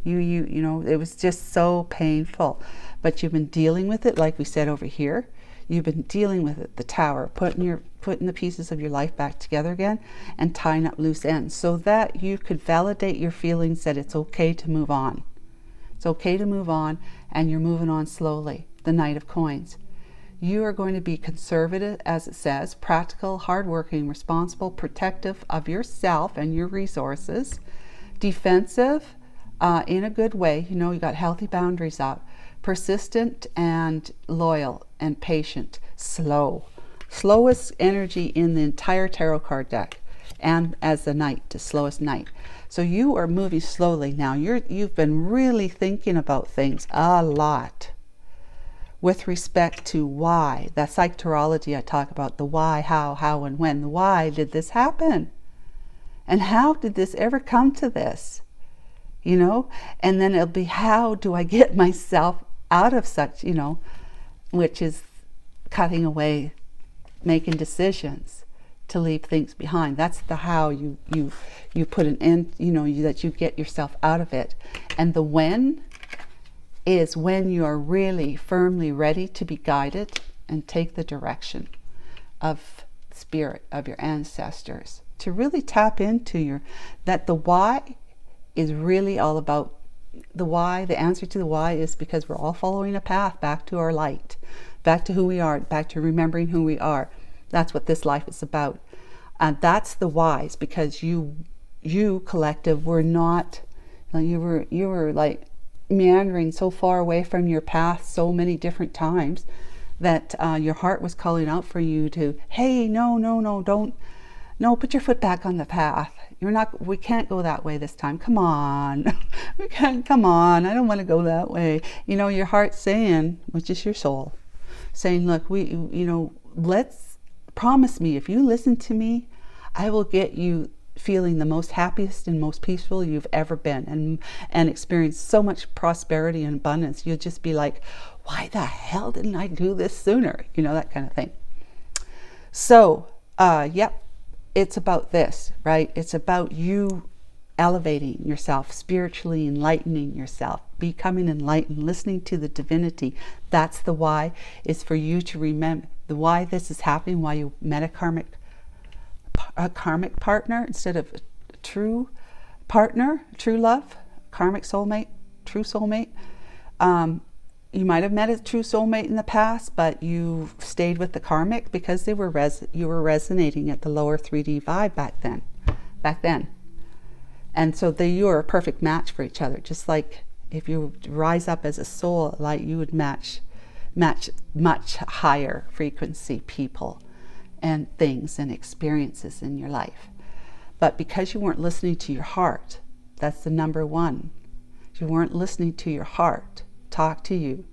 You know, it was just so painful. But you've been dealing with it, like we said over here. You've been dealing with it, the Tower, putting the pieces of your life back together again and tying up loose ends so that you could validate your feelings that it's okay to move on. It's okay to move on, and you're moving on slowly. The Knight of Coins. You are going to be conservative, as it says, practical, hardworking, responsible, protective of yourself and your resources, defensive in a good way. You know, you got healthy boundaries up, persistent and loyal and patient, slow. Slowest energy in the entire tarot card deck, and as the Knight, the slowest Knight. So you are moving slowly now. You've been really thinking about things a lot with respect to why. That PSYCHTAROLOGY I talk about, the why, how, and when. The why did this happen? And how did this ever come to this? You know? And then it'll be, how do I get myself out of such, you know, which is cutting away, making decisions to leave things behind. That's the how you put an end, you know, that you get yourself out of it. And the when is when you are really firmly ready to be guided and take the direction of spirit, of your ancestors, to really tap into that the why is really all about the why. The answer to the why is because we're all following a path back to our light, back to who we are, back to remembering who we are. That's what this life is about. And that's the whys, because you collective were not, you were like meandering so far away from your path so many different times that your heart was calling out for you to, hey, no, put your foot back on the path. We can't go that way this time. Come on. Come on. I don't want to go that way. You know, your heart saying, which is your soul, saying, look, let's promise me, if you listen to me, I will get you feeling the most happiest and most peaceful you've ever been, and experience so much prosperity and abundance. You'll just be like, why the hell didn't I do this sooner? You know, that kind of thing. So, yep, it's about this, right? It's about you elevating yourself, spiritually enlightening yourself, becoming enlightened, listening to the divinity. That's the why, is for you to remember the why this is happening, why you met a karmic partner instead of a true partner, true love, karmic soulmate, true soulmate. You might have met a true soulmate in the past, but you stayed with the karmic because you were resonating at the lower 3D vibe back then. And so you are a perfect match for each other. Just like if you rise up as a soul, like you would match much higher frequency people and things and experiences in your life. But because you weren't listening to your heart, that's the number one. You weren't listening to your heart talk to you,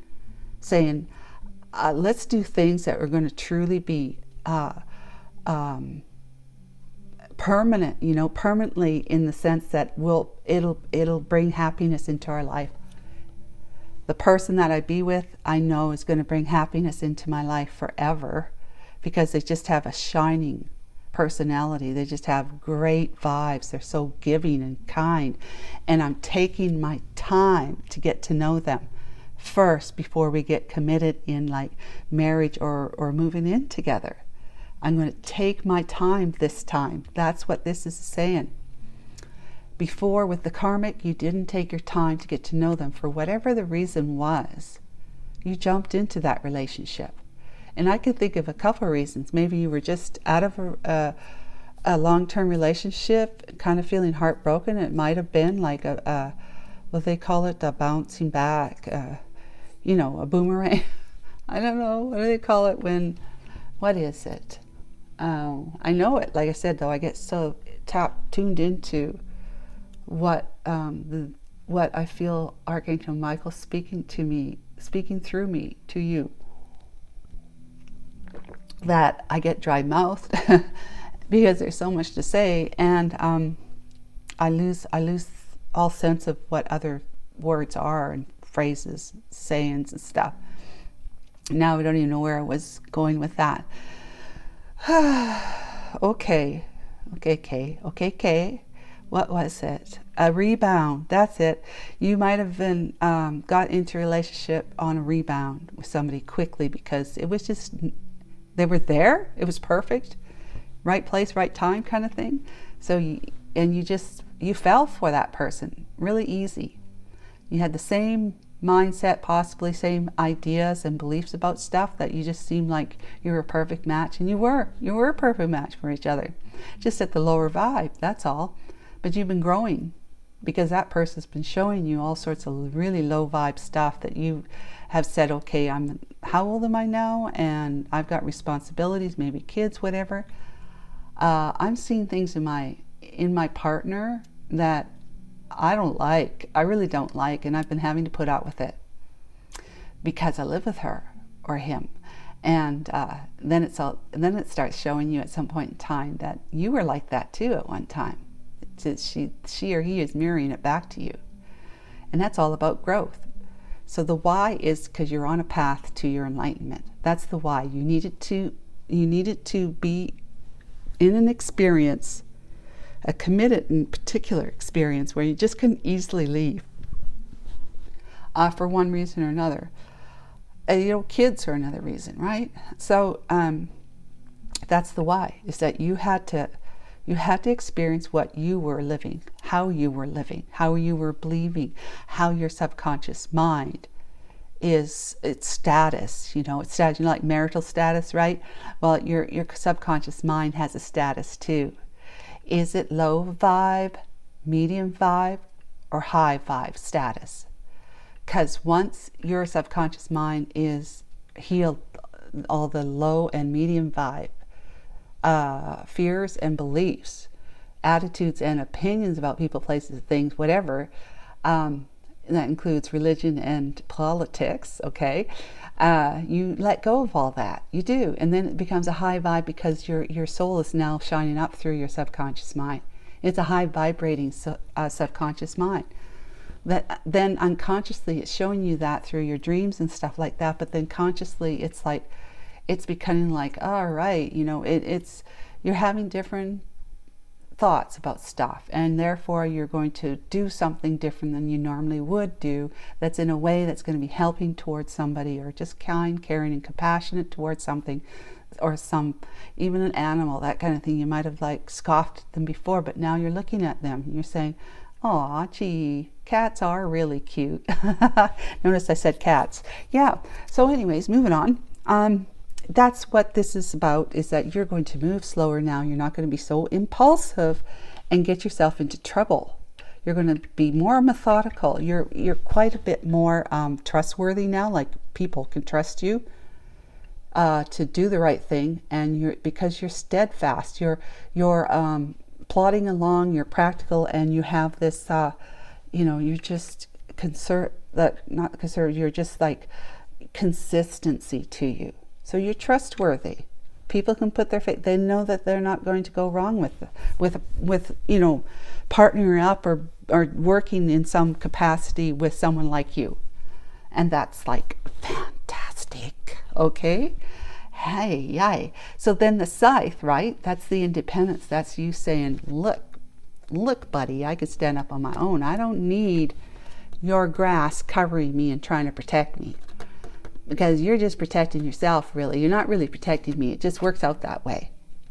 saying, let's do things that are going to truly be permanent, permanently, in the sense that it'll bring happiness into our life. The person that I be with, I know is going to bring happiness into my life forever, because they just have a shining personality. They just have great vibes. They're so giving and kind. And I'm taking my time to get to know them first before we get committed in like marriage or moving in together. I'm going to take my time this time. That's what this is saying. Before, with the karmic, you didn't take your time to get to know them for whatever the reason was. You jumped into that relationship. And I could think of a couple of reasons. Maybe you were just out of a long-term relationship, kind of feeling heartbroken. It might have been like what they call it, a bouncing back, a boomerang. I don't know. What do they call it what is it? I know it, like I said, though, I get so tuned into what I feel Archangel Michael speaking through me to you, that I get dry mouthed because there's so much to say, and I lose all sense of what other words are and phrases, sayings and stuff. Now I don't even know where I was going with that. Okay, Kay. what was it? A rebound. That's it. You might have been got into a relationship on a rebound with somebody quickly because it was just, they were there. It was perfect. Right place, right time kind of thing. So you fell for that person really easy. You had the same mindset, possibly same ideas and beliefs about stuff, that you just seemed like you were a perfect match, and you were a perfect match for each other, just at the lower vibe, that's all. But you've been growing because that person's been showing you all sorts of really low vibe stuff that you have said, okay, how old am I now, and I've got responsibilities, maybe kids, whatever. I'm seeing things in my partner that I don't like. I really don't like, and I've been having to put out with it because I live with her or him. And then it starts showing you at some point in time that you were like that too at one time. She or he is mirroring it back to you, and that's all about growth. So the why is because you're on a path to your enlightenment. That's the why. You needed to be in an experience, a committed and particular experience where you just couldn't easily leave for one reason or another. Kids are another reason, right? So that's the why, is that you had to experience what you were living, how you were living, how you were believing, how your subconscious mind is, its status, it's status, like marital status, right? Well, your subconscious mind has a status too. Is it low vibe, medium vibe, or high vibe status? Because once your subconscious mind is healed, all the low and medium vibe fears and beliefs, attitudes and opinions about people, places, things, whatever, that includes religion and politics, okay? You let go of all that. You do. And then it becomes a high vibe because your soul is now shining up through your subconscious mind. It's a high vibrating subconscious mind. That then unconsciously it's showing you that through your dreams and stuff like that, but then consciously it's becoming like, all right, it's you're having different thoughts about stuff, and therefore you're going to do something different than you normally would do, that's in a way that's going to be helping towards somebody, or just kind, caring, and compassionate towards something, or even an animal, that kind of thing. You might have scoffed at them before, but now you're looking at them and you're saying, oh, gee, cats are really cute. Notice I said cats. Yeah. So anyways, moving on. That's what this is about, is that you're going to move slower now. You're not going to be so impulsive and get yourself into trouble. You're going to be more methodical. You're quite a bit more trustworthy now. Like, people can trust you to do the right thing, and because you're steadfast. You're plodding along. You're practical, and you have this. You're just You're just like consistency to you. So you're trustworthy. People can put their faith. They know that they're not going to go wrong with partnering up or working in some capacity with someone like you, and that's fantastic. Okay, hey, yay. So then the scythe, right? That's the independence. That's you saying, look, buddy, I can stand up on my own. I don't need your grass covering me and trying to protect me. Because you're just protecting yourself, really. You're not really protecting me. It just works out that way.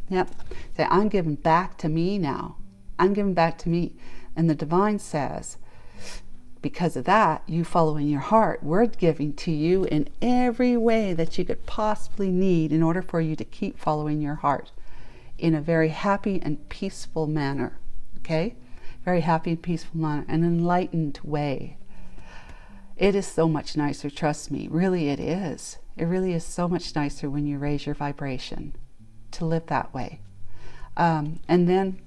Yep. So I'm giving back to me now. I'm giving back to me. And the divine says, because of that, you following your heart, we're giving to you in every way that you could possibly need in order for you to keep following your heart in a very happy and peaceful manner. Okay? Very happy and peaceful manner. An enlightened way. It is so much nicer, trust me. Really, it is. It really is so much nicer when you raise your vibration to live that way. And then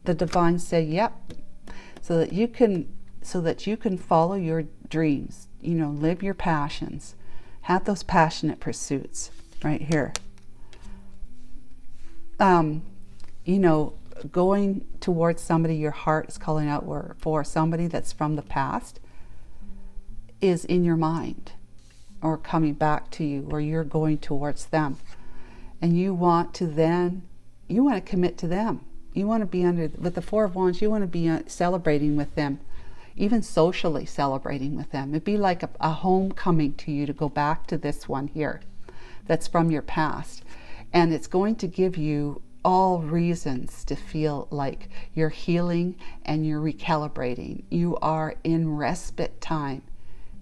the divine say, yep, so that you can follow your dreams, live your passions, have those passionate pursuits right here. Going towards somebody your heart is calling out for, somebody that's from the past, is in your mind or coming back to you, or you're going towards them, and you want to commit to them. You want to be under, with the Four of Wands, you want to be celebrating with them, even socially celebrating with them. It'd be like a homecoming to you to go back to this one here that's from your past. And it's going to give you all reasons to feel like you're healing and you're recalibrating. You are in respite time.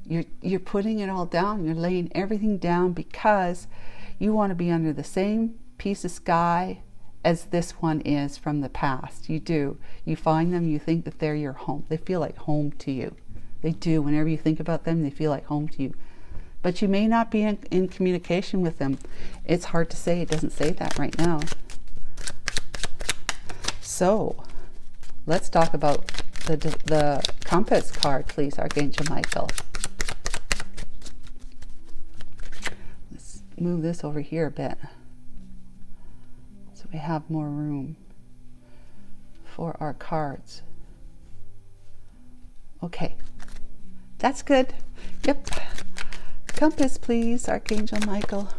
You're putting it all down. You're laying everything down because you want to be under the same piece of sky as this one is from the past. You do. You find them, you think that they're your home. They feel like home to you. They do. Whenever you think about them, they feel like home to you. But you may not be in communication with them. It's hard to say. It doesn't say that right now. So let's talk about the Compass card, please, Archangel Michael. Let's move this over here a bit so we have more room for our cards. Okay, that's good. Yep. Compass, please, Archangel Michael.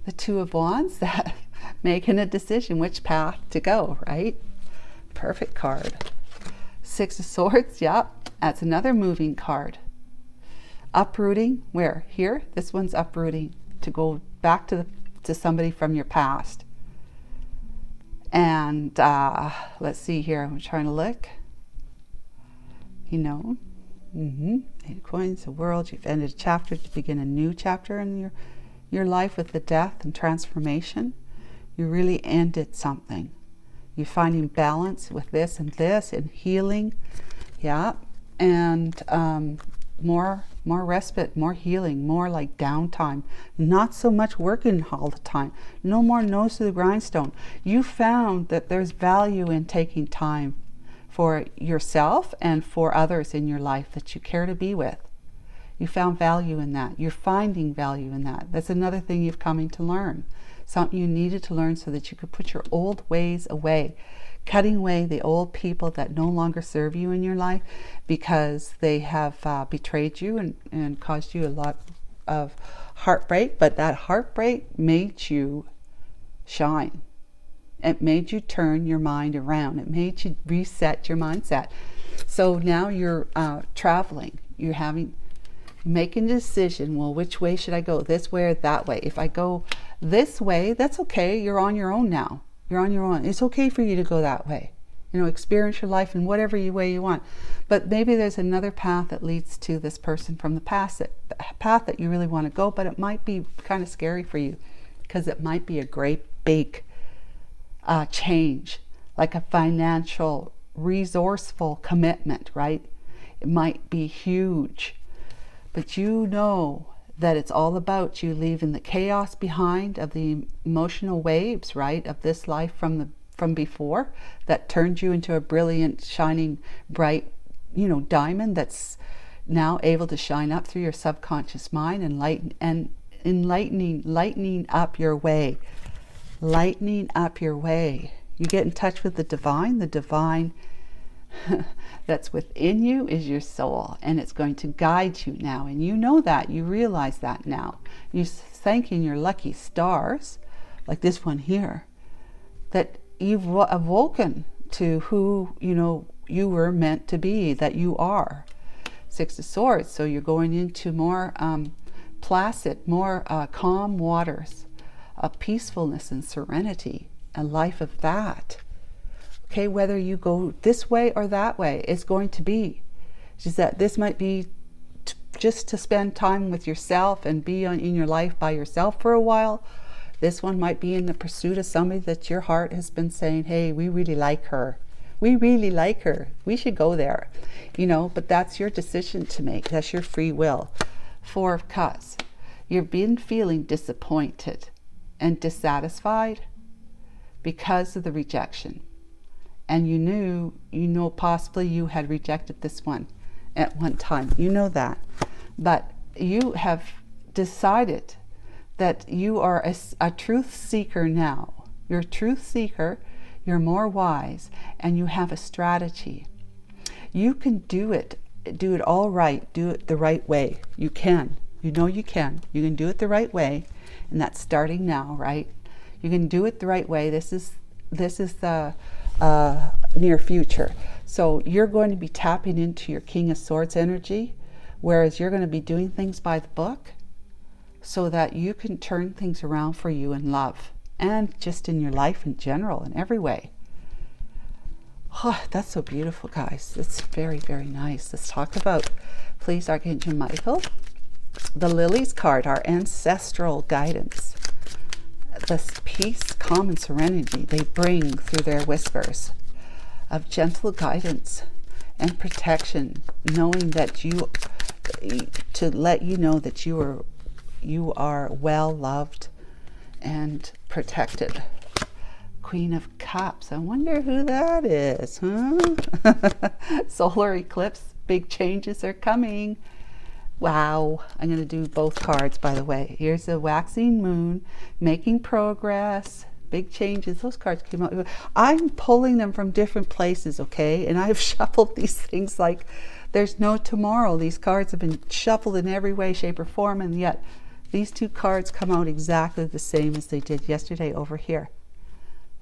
The Two of Wands, that making a decision which path to go, right? Perfect card. Six of Swords, yeah, that's another moving card. Uprooting, where? Here, this one's uprooting to go back to somebody from your past. And let's see here, I'm trying to look. You know, Eight of Coins, the World, you've ended a chapter to begin a new chapter in your life with the death and transformation. You really ended something. You're finding balance with this and healing. Yeah. And more respite, more healing, more like downtime. Not so much working all the time. No more nose to the grindstone. You found that there's value in taking time for yourself and for others in your life that you care to be with. You found value in that. You're finding value in that. That's another thing you've coming to learn. Something you needed to learn so that you could put your old ways away. Cutting away the old people that no longer serve you in your life because they have betrayed you and caused you a lot of heartbreak. But that heartbreak made you shine. It made you turn your mind around. It made you reset your mindset. So now you're traveling. You're making a decision. Well, which way should I go? This way or that way? If I go this way, that's okay. You're on your own now. You're on your own. It's okay for you to go that way. You know, experience your life in whatever way you want. But maybe there's another path that leads to this person from the past, path that you really want to go, but it might be kind of scary for you because it might be a great big change, like a financial, resourceful commitment, right? It might be huge, but you know that it's all about you leaving the chaos behind of the emotional waves, right, of this life from before that turned you into a brilliant, shining, bright, you know, diamond that's now able to shine up through your subconscious mind and lightening up your way. Lightening up your way. You get in touch with the divine. The divine that's within you is your soul, and it's going to guide you now. And you know that. You realize that now. You're thanking your lucky stars, like this one here, that you've awoken to who, you know, you were meant to be, that you are. Six of Swords. So you're going into more placid, more calm waters of peacefulness and serenity, a life of that. Okay, whether you go this way or that way, it's going to be. Just that this might be just to spend time with yourself and be in your life by yourself for a while. This one might be in the pursuit of somebody that your heart has been saying, hey, we really like her. We really like her. We should go there. You know, but that's your decision to make. That's your free will. Four of Cups. You've been feeling disappointed and dissatisfied because of the rejection. And you know possibly you had rejected this one at one time. You know that. But you have decided that you are a truth seeker now. You're a truth seeker, you're more wise, and you have a strategy. You can do it all right, do it the right way. You can. You know you can. You can do it the right way, and that's starting now, right? You can do it the right way. This is the near future. So you're going to be tapping into your King of Swords energy, whereas you're going to be doing things by the book so that you can turn things around for you in love and just in your life in general, in every way. Oh, that's so beautiful, guys. It's very, very nice. Let's talk about, please, Archangel Michael. The Lilies card, our ancestral guidance. This peace, calm, and serenity they bring through their whispers of gentle guidance and protection, knowing that to let you know that you are well loved and protected. Queen of Cups. I wonder who that is, huh? Solar eclipse. Big changes are coming. Wow. I'm going to do both cards, by the way. Here's a waxing moon, making progress, big changes. Those cards came out. I'm pulling them from different places, okay? And I've shuffled these things like there's no tomorrow. These cards have been shuffled in every way, shape, or form, and yet these two cards come out exactly the same as they did yesterday over here.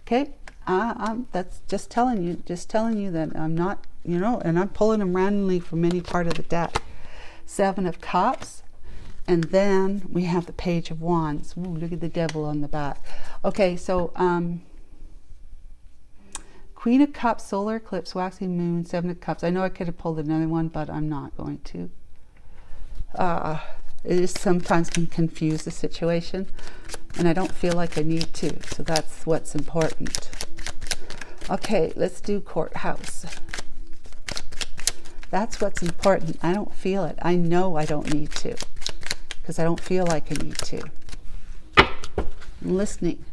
Okay? That's just telling you that I'm not, and I'm pulling them randomly from any part of the deck. Seven of Cups, and then we have the Page of Wands. Ooh, look at the devil on the back. Okay, so Queen of Cups, solar eclipse, waxing moon, Seven of Cups. I know I could have pulled another one, but I'm not going to. It just sometimes can confuse the situation, and I don't feel like I need to, so that's what's important. Okay, let's do Courthouse. That's what's important. I don't feel it. I know I don't need to, because I don't feel like I need to. I'm listening.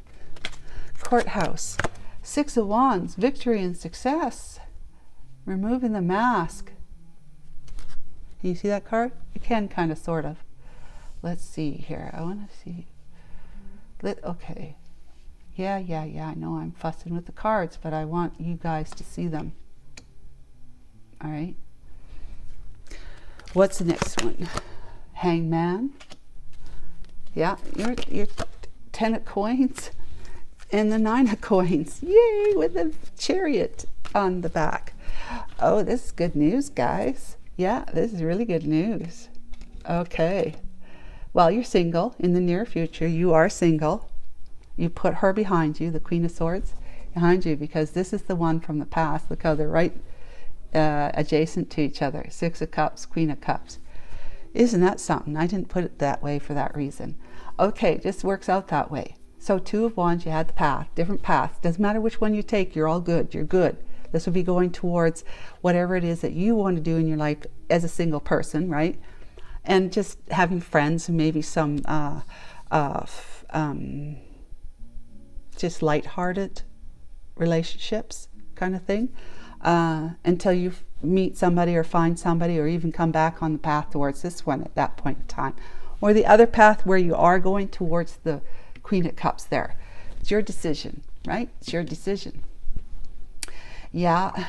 Courthouse. Six of Wands, victory and success. Removing the mask. Can you see that card? You can, kind of, sort of. Let's see here. I want to see. Okay. Yeah. I know I'm fussing with the cards, but I want you guys to see them. All right. What's the next one? Hangman. Yeah, you're 10 of coins and the 9 of coins. Yay, with the Chariot on the back. Oh, this is good news, guys. Yeah, this is really good news. Okay. Well, you're single in the near future. You are single. You put her behind you, the Queen of Swords, behind you, because this is the one from the past. Look how they're right adjacent to each other. Six of Cups, Queen of Cups. Isn't that something? I didn't put it that way for that reason. Okay, just works out that way. So Two of Wands, you had the path, different paths. Doesn't matter which one you take, you're all good. You're good. This would be going towards whatever it is that you want to do in your life as a single person, right? And just having friends and maybe some just lighthearted relationships kind of thing. Until you meet somebody or find somebody or even come back on the path towards this one at that point in time. Or the other path where you are going towards the Queen of Cups there. It's your decision, right? It's your decision. Yeah.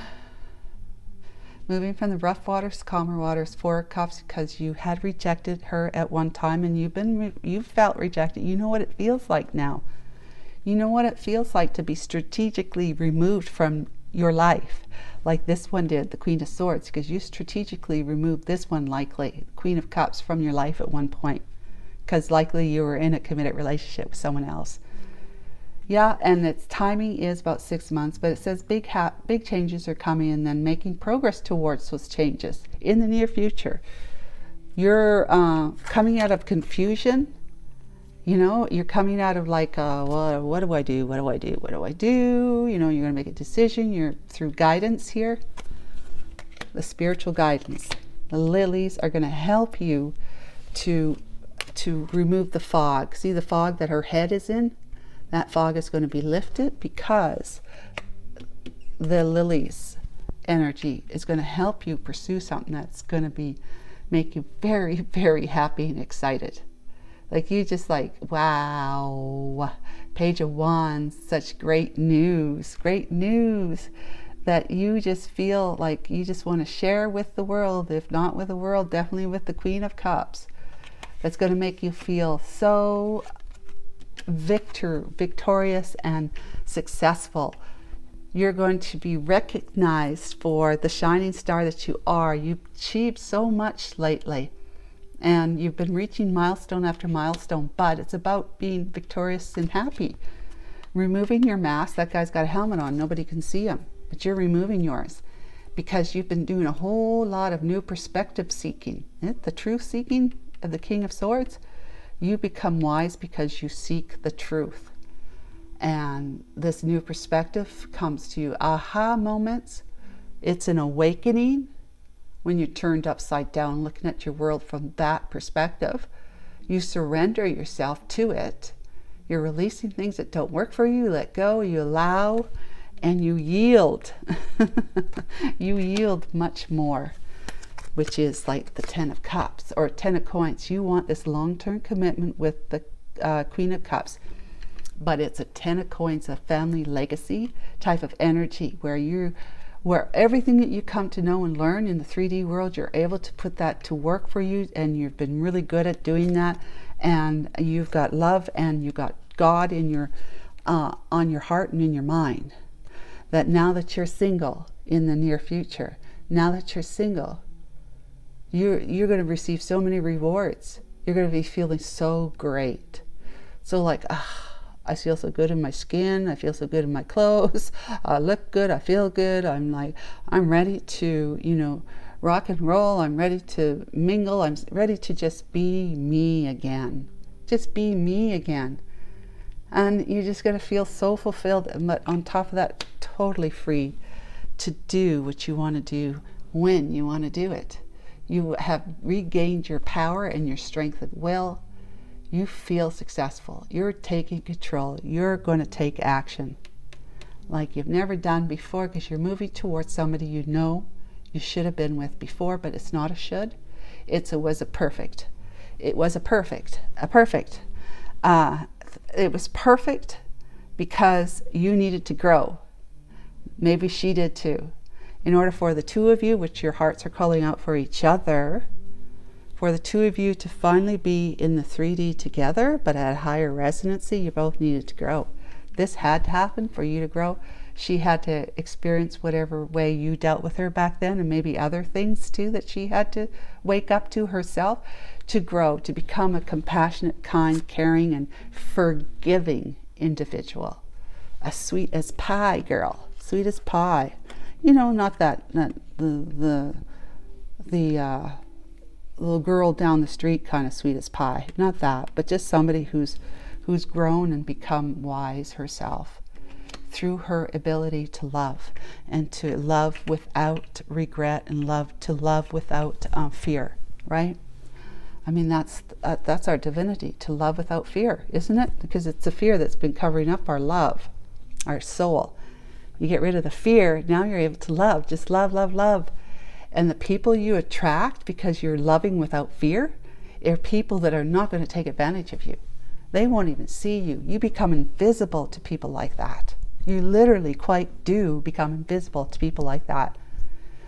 Moving from the rough waters to calmer waters, Four of Cups, because you had rejected her at one time and you felt rejected. You know what it feels like now. You know what it feels like to be strategically removed from your life, like this one did, the Queen of Swords, because you strategically removed this one, likely, Queen of Cups, from your life at one point, because likely you were in a committed relationship with someone else. Yeah, and its timing is about 6 months, but it says big changes are coming and then making progress towards those changes in the near future. You're coming out of confusion. You're coming out of like, what do I do? What do I do? What do I do? You're going to make a decision. You're through guidance here. The spiritual guidance. The lilies are going to help you to remove the fog. See the fog that her head is in? That fog is going to be lifted because the lilies energy is going to help you pursue something that's going to make you very, very happy and excited. Like you just like, wow, Page of Wands, such great news that you just feel like you just want to share with the world, if not with the world, definitely with the Queen of Cups. That's going to make you feel so victorious and successful. You're going to be recognized for the shining star that you are. You've achieved so much lately, and you've been reaching milestone after milestone, but it's about being victorious and happy. Removing your mask. That guy's got a helmet on. Nobody can see him, but you're removing yours because you've been doing a whole lot of new perspective seeking. The truth seeking of the King of Swords. You become wise because you seek the truth. And this new perspective comes to you. Aha moments. It's an awakening when you're turned upside down, looking at your world from that perspective. You surrender yourself to it. You're releasing things that don't work for you. You let go, you allow, and you yield. You yield much more, which is like the 10 of Cups or 10 of Coins. You want this long-term commitment with the Queen of Cups. But it's a 10 of Coins, a family legacy type of energy where everything that you come to know and learn in the 3D world, you're able to put that to work for you, and you've been really good at doing that, and you've got love and you've got God in your on your heart and in your mind. That now that you're single in the near future, now that you're single, you're going to receive so many rewards. You're going to be feeling so great. So like, I feel so good in my skin. I feel so good in my clothes. I look good. I feel good. I'm ready to, rock and roll. I'm ready to mingle. I'm ready to just be me again. Just be me again. And you're just going to feel so fulfilled. But on top of that, totally free to do what you want to do when you want to do it. You have regained your power and your strength of will. You feel successful. You're taking control. You're going to take action like you've never done before, because you're moving towards somebody you know you should have been with before, but it's not a should. It was a perfect. It was a perfect. It was perfect because you needed to grow. Maybe she did too. In order for the two of you, which your hearts are calling out for each other, for the two of you to finally be in the 3D together, but at a higher resonancy, you both needed to grow. This had to happen for you to grow. She had to experience whatever way you dealt with her back then, and maybe other things too that she had to wake up to herself to grow, to become a compassionate, kind, caring, and forgiving individual. As sweet as pie, girl. Sweet as pie. Not the little girl down the street kind of sweet as pie, not that, but just somebody who's grown and become wise herself through her ability to love, and to love without regret, and to love without fear, right? I mean, that's our divinity, to love without fear, isn't it? Because it's the fear that's been covering up our love, our soul. You get rid of the fear, now you're able to love, just love, love, love. And the people you attract, because you're loving without fear, are people that are not going to take advantage of you. They won't even see you. You become invisible to people like that. You literally quite do become invisible to people like that.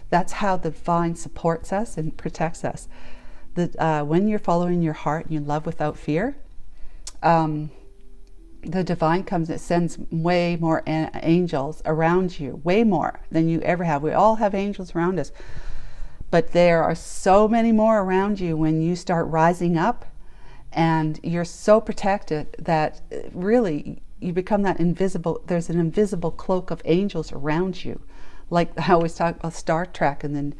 That's how the divine supports us and protects us. When you're following your heart and you love without fear, the divine comes, it sends way more angels around you, way more than you ever have. We all have angels around us. But there are so many more around you when you start rising up, and you're so protected that really you become that invisible, there's an invisible cloak of angels around you. Like I always talk about Star Trek, and then,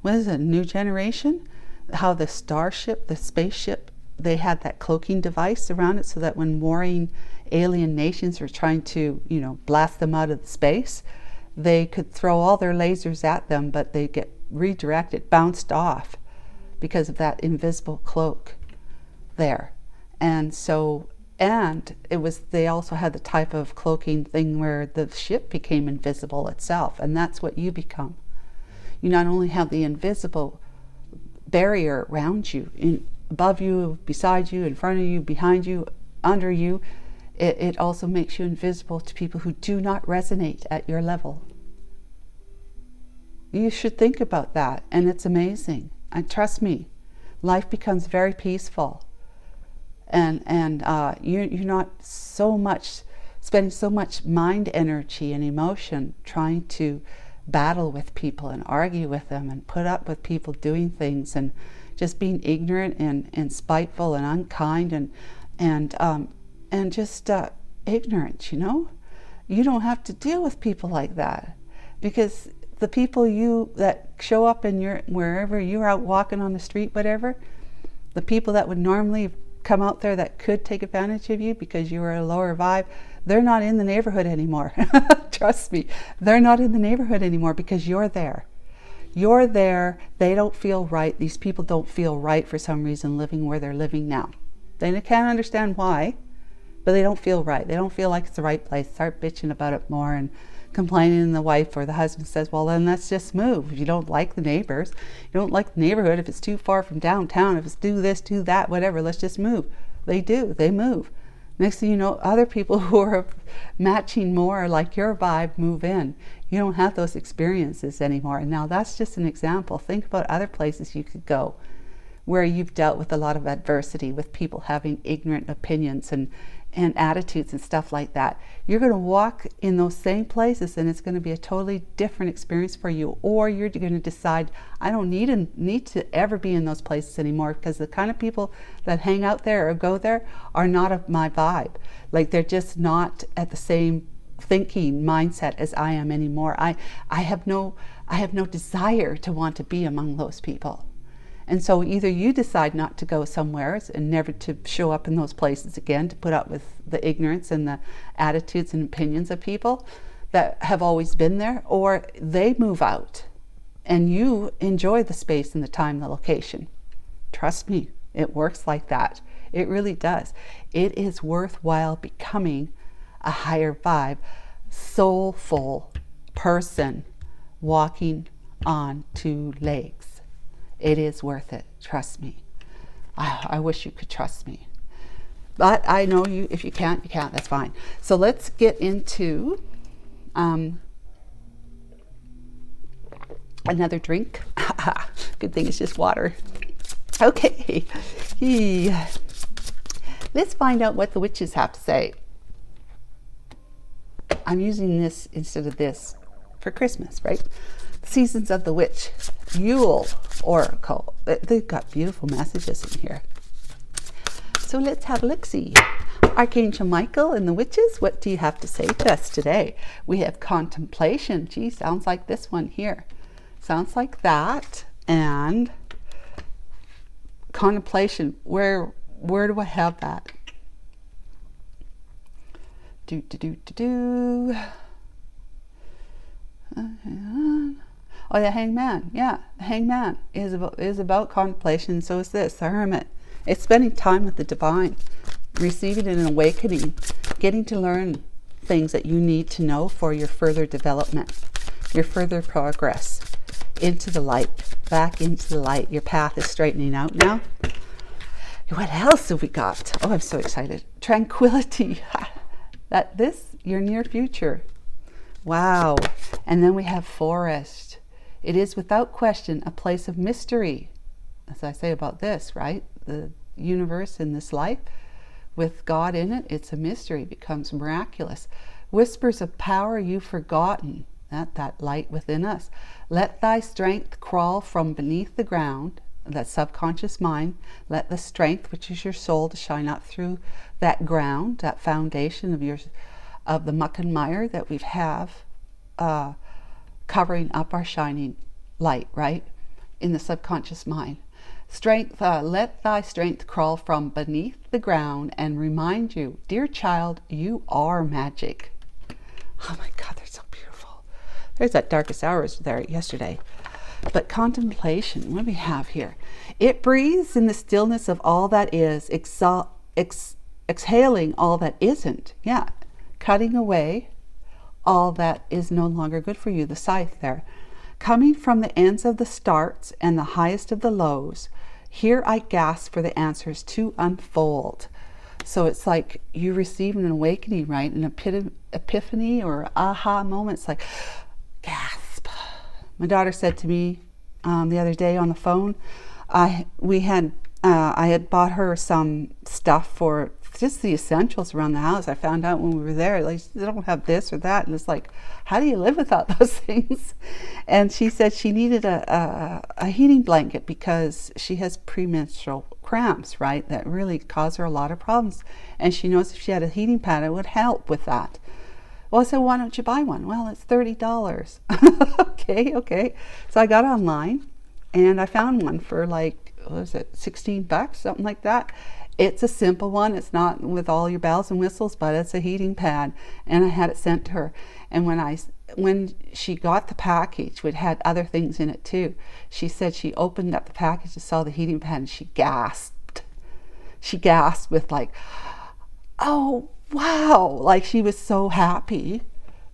what is it, New Generation? How the starship, the spaceship, they had that cloaking device around it so that when warring alien nations were trying to, blast them out of the space, they could throw all their lasers at them, but they get redirected, bounced off because of that invisible cloak there. And so, they also had the type of cloaking thing where the ship became invisible itself, and that's what you become. You not only have the invisible barrier around you, above you, beside you, in front of you, behind you, under you, it also makes you invisible to people who do not resonate at your level. You should think about that, and it's amazing. And trust me, life becomes very peaceful. and you're not so much spending so much mind energy and emotion trying to battle with people and argue with them and put up with people doing things and just being ignorant and spiteful and unkind and just ignorant, you know? You don't have to deal with people like that, because the people that show up in wherever you're out walking on the street, whatever, the people that would normally come out there that could take advantage of you because you were a lower vibe, they're not in the neighborhood anymore. Trust me, they're not in the neighborhood anymore because you're there. You're there. They don't feel right. These people don't feel right for some reason living where they're living now. They can't understand why, but they don't feel right. They don't feel like it's the right place. Start bitching about it more and complaining, and the wife or the husband says, well, then let's just move. If you don't like the neighbors, you don't like the neighborhood, if it's too far from downtown, if it's do this, do that, whatever, let's just move. They do. They move. Next thing you know, other people who are matching more like your vibe move in. You don't have those experiences anymore. And now that's just an example. Think about other places you could go where you've dealt with a lot of adversity, with people having ignorant opinions and attitudes and stuff like that. You're going to walk in those same places and it's going to be a totally different experience for you. Or you're going to decide, I don't need to ever be in those places anymore, because the kind of people that hang out there or go there are not of my vibe. Like, they're just not at the same thinking mindset as I am anymore. I have no desire to want to be among those people. And so either you decide not to go somewhere and never to show up in those places again, to put up with the ignorance and the attitudes and opinions of people that have always been there, or they move out and you enjoy the space and the time and the location. Trust me, it works like that. It really does. It is worthwhile becoming a higher vibe, soulful person walking on two legs. It is worth it. Trust me. I wish you could trust me. But I know you. If you can't, you can't. That's fine. So let's get into another drink. Good thing it's just water. Okay. Let's find out what the witches have to say. I'm using this instead of this for Christmas, right? Seasons of the Witch, Yule Oracle. They've got beautiful messages in here. So let's have a look-see. Archangel Michael and the witches, what do you have to say to us today? We have contemplation. Gee, sounds like this one here. Sounds like that. And contemplation. Where do I have that? Oh, the Hangman. Yeah, the Hangman is about contemplation. So is this, the Hermit. It's spending time with the divine, receiving an awakening, getting to learn things that you need to know for your further development, your further progress into the light, back into the light. Your path is straightening out now. What else have we got? Oh, I'm so excited. Tranquility. Your near future. Wow. And then we have Forest. It is without question a place of mystery. As I say about this, right? The universe in this life, with God in it, it's a mystery, becomes miraculous. Whispers of power you've forgotten, that light within us. Let thy strength crawl from beneath the ground, that subconscious mind. Let the strength, which is your soul, to shine up through that ground, that foundation of the muck and mire that we have covering up our shining light, right? In the subconscious mind. Strength, let thy strength crawl from beneath the ground and remind you, dear child, you are magic. Oh my God, they're so beautiful. There's that darkest hours there yesterday. But contemplation, what do we have here? It breathes in the stillness of all that is, exhaling all that isn't. Yeah, cutting away all that is no longer good for you, the scythe there. Coming from the ends of the starts and the highest of the lows, here I gasp for the answers to unfold. So it's like you receive an awakening, right? An epiphany or aha moment. It's like, gasp. My daughter said to me the other day on the phone, we had I had bought her some stuff for just the essentials around the house. I found out when we were there, like, they don't have this or that. And it's like, how do you live without those things? And she said she needed a heating blanket because she has premenstrual cramps, right? That really cause her a lot of problems. And she knows if she had a heating pad, it would help with that. Well, I said, why don't you buy one? Well, it's $30. Okay. So I got online and I found one for like, what was it, $16, something like that. It's a simple one. It's not with all your bells and whistles, but it's a heating pad. And I had it sent to her. And when she got the package, it had other things in it too. She said she opened up the package and saw the heating pad and she gasped. She gasped with like, oh, wow. Like she was so happy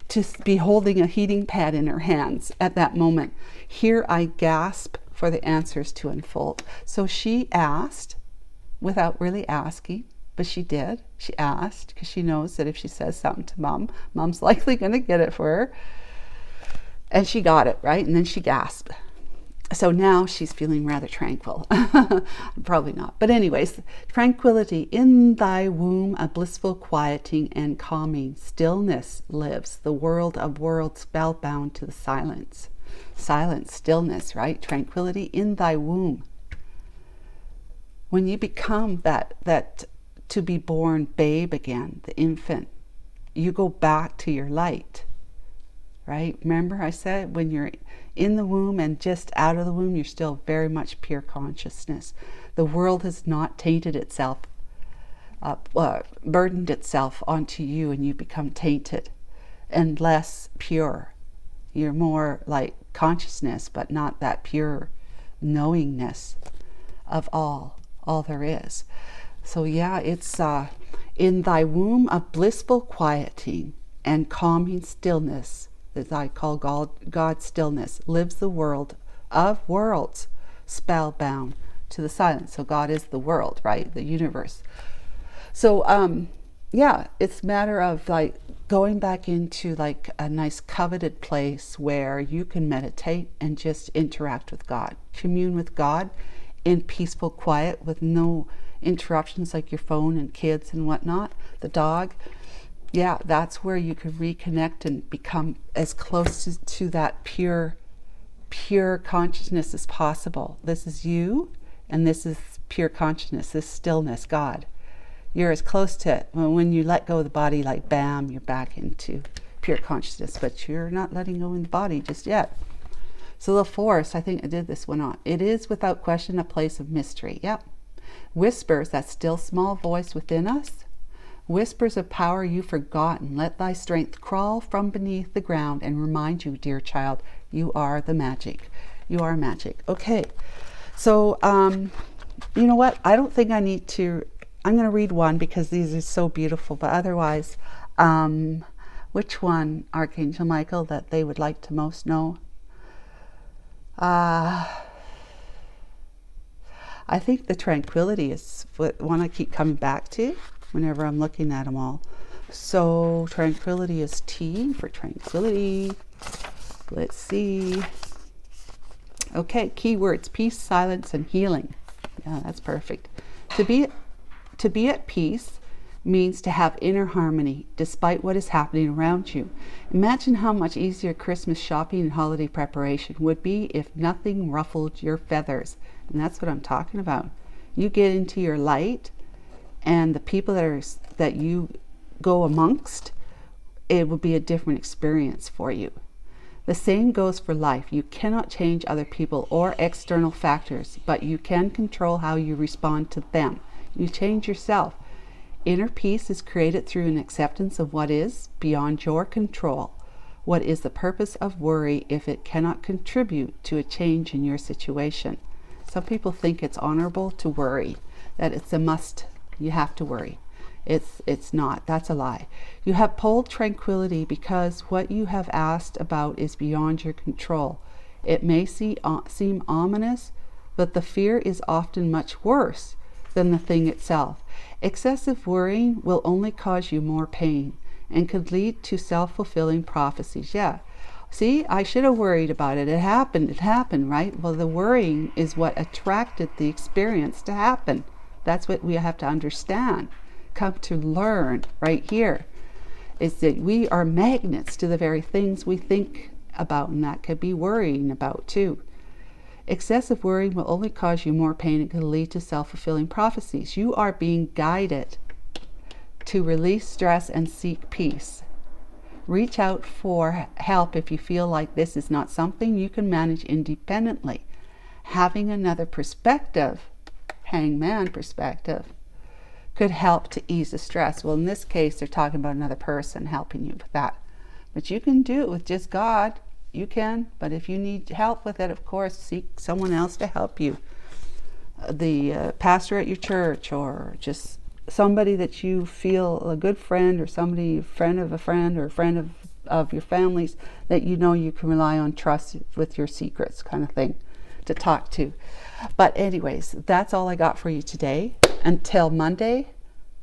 to be holding a heating pad in her hands at that moment. Here I gasp for the answers to unfold. So she asked, without really asking, but she did. She asked because she knows that if she says something to mom's likely going to get it for her. And she got it, right? And then she gasped. So now she's feeling rather tranquil. Probably not. But anyways, tranquility in thy womb, a blissful quieting and calming stillness lives, the world of worlds spellbound to the silence. Silence, stillness, right? Tranquility in thy womb. When you become that to be born babe again, the infant, you go back to your light, right? Remember I said when you're in the womb and just out of the womb, you're still very much pure consciousness. The world has not tainted itself, burdened itself onto you, and you become tainted and less pure. You're more like consciousness, but not that pure knowingness of all there is. So yeah, it's in thy womb of blissful quieting and calming stillness, that I call God stillness, lives the world of worlds spellbound to the silence. So God is the world, right? The universe. So yeah, it's a matter of like going back into like a nice coveted place where you can meditate and just interact with God, commune with God in peaceful quiet with no interruptions like your phone and kids and whatnot, the dog. Yeah, that's where you can reconnect and become as close to that pure consciousness as possible. This is you, and this is pure consciousness, this stillness, God. You're as close to it. When you let go of the body, like bam, you're back into pure consciousness, but you're not letting go of the body just yet. So the forest, I think I did this one on. It is without question a place of mystery. Yep. Whispers, that still small voice within us. Whispers of power you've forgotten. Let thy strength crawl from beneath the ground and remind you, dear child, you are the magic. You are magic. Okay. So, you know what? I don't think I need to, I'm going to read one because these are so beautiful, but otherwise, which one, Archangel Michael, that they would like to most know? I think the tranquility is what one I keep coming back to whenever I'm looking at them all. So tranquility is T for tranquility. Let's see. Okay, keywords: peace, silence, and healing. Yeah, that's perfect. To be at peace means to have inner harmony despite what is happening around you. Imagine how much easier Christmas shopping and holiday preparation would be if nothing ruffled your feathers. And that's what I'm talking about. You get into your light, and the people that you go amongst, it will be a different experience for you. The same goes for life. You cannot change other people or external factors, but you can control how you respond to them. You change yourself. Inner peace is created through an acceptance of what is beyond your control. What is the purpose of worry if it cannot contribute to a change in your situation? Some people think it's honorable to worry, that it's a must, you have to worry. It's not. That's a lie. You have pulled tranquility because what you have asked about is beyond your control. It may seem ominous, but the fear is often much worse than the thing itself. Excessive worrying will only cause you more pain and could lead to self-fulfilling prophecies. Yeah, See, I should have worried about it. It happened, right? Well, the worrying is what attracted the experience to happen. That's what we have to understand, come to learn right here, is that we are magnets to the very things we think about, and that could be worrying about too. Excessive worrying will only cause you more pain and can lead to self-fulfilling prophecies. You are being guided to release stress and seek peace. Reach out for help if you feel like this is not something you can manage independently. Having another perspective, hangman perspective, could help to ease the stress. Well, in this case, they're talking about another person helping you with that. But you can do it with just God. You can, but if you need help with it, of course, seek someone else to help you. The pastor at your church, or just somebody that you feel, a good friend, or somebody, a friend of a friend, or a friend of your families that you know you can rely on, trust with your secrets, kind of thing, to talk to. But anyways, that's all I got for you today. Until Monday.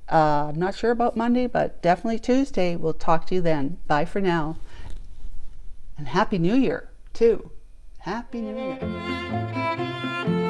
I'm not sure about Monday, but definitely Tuesday. We'll talk to you then. Bye for now. And Happy New Year, too. Happy New Year.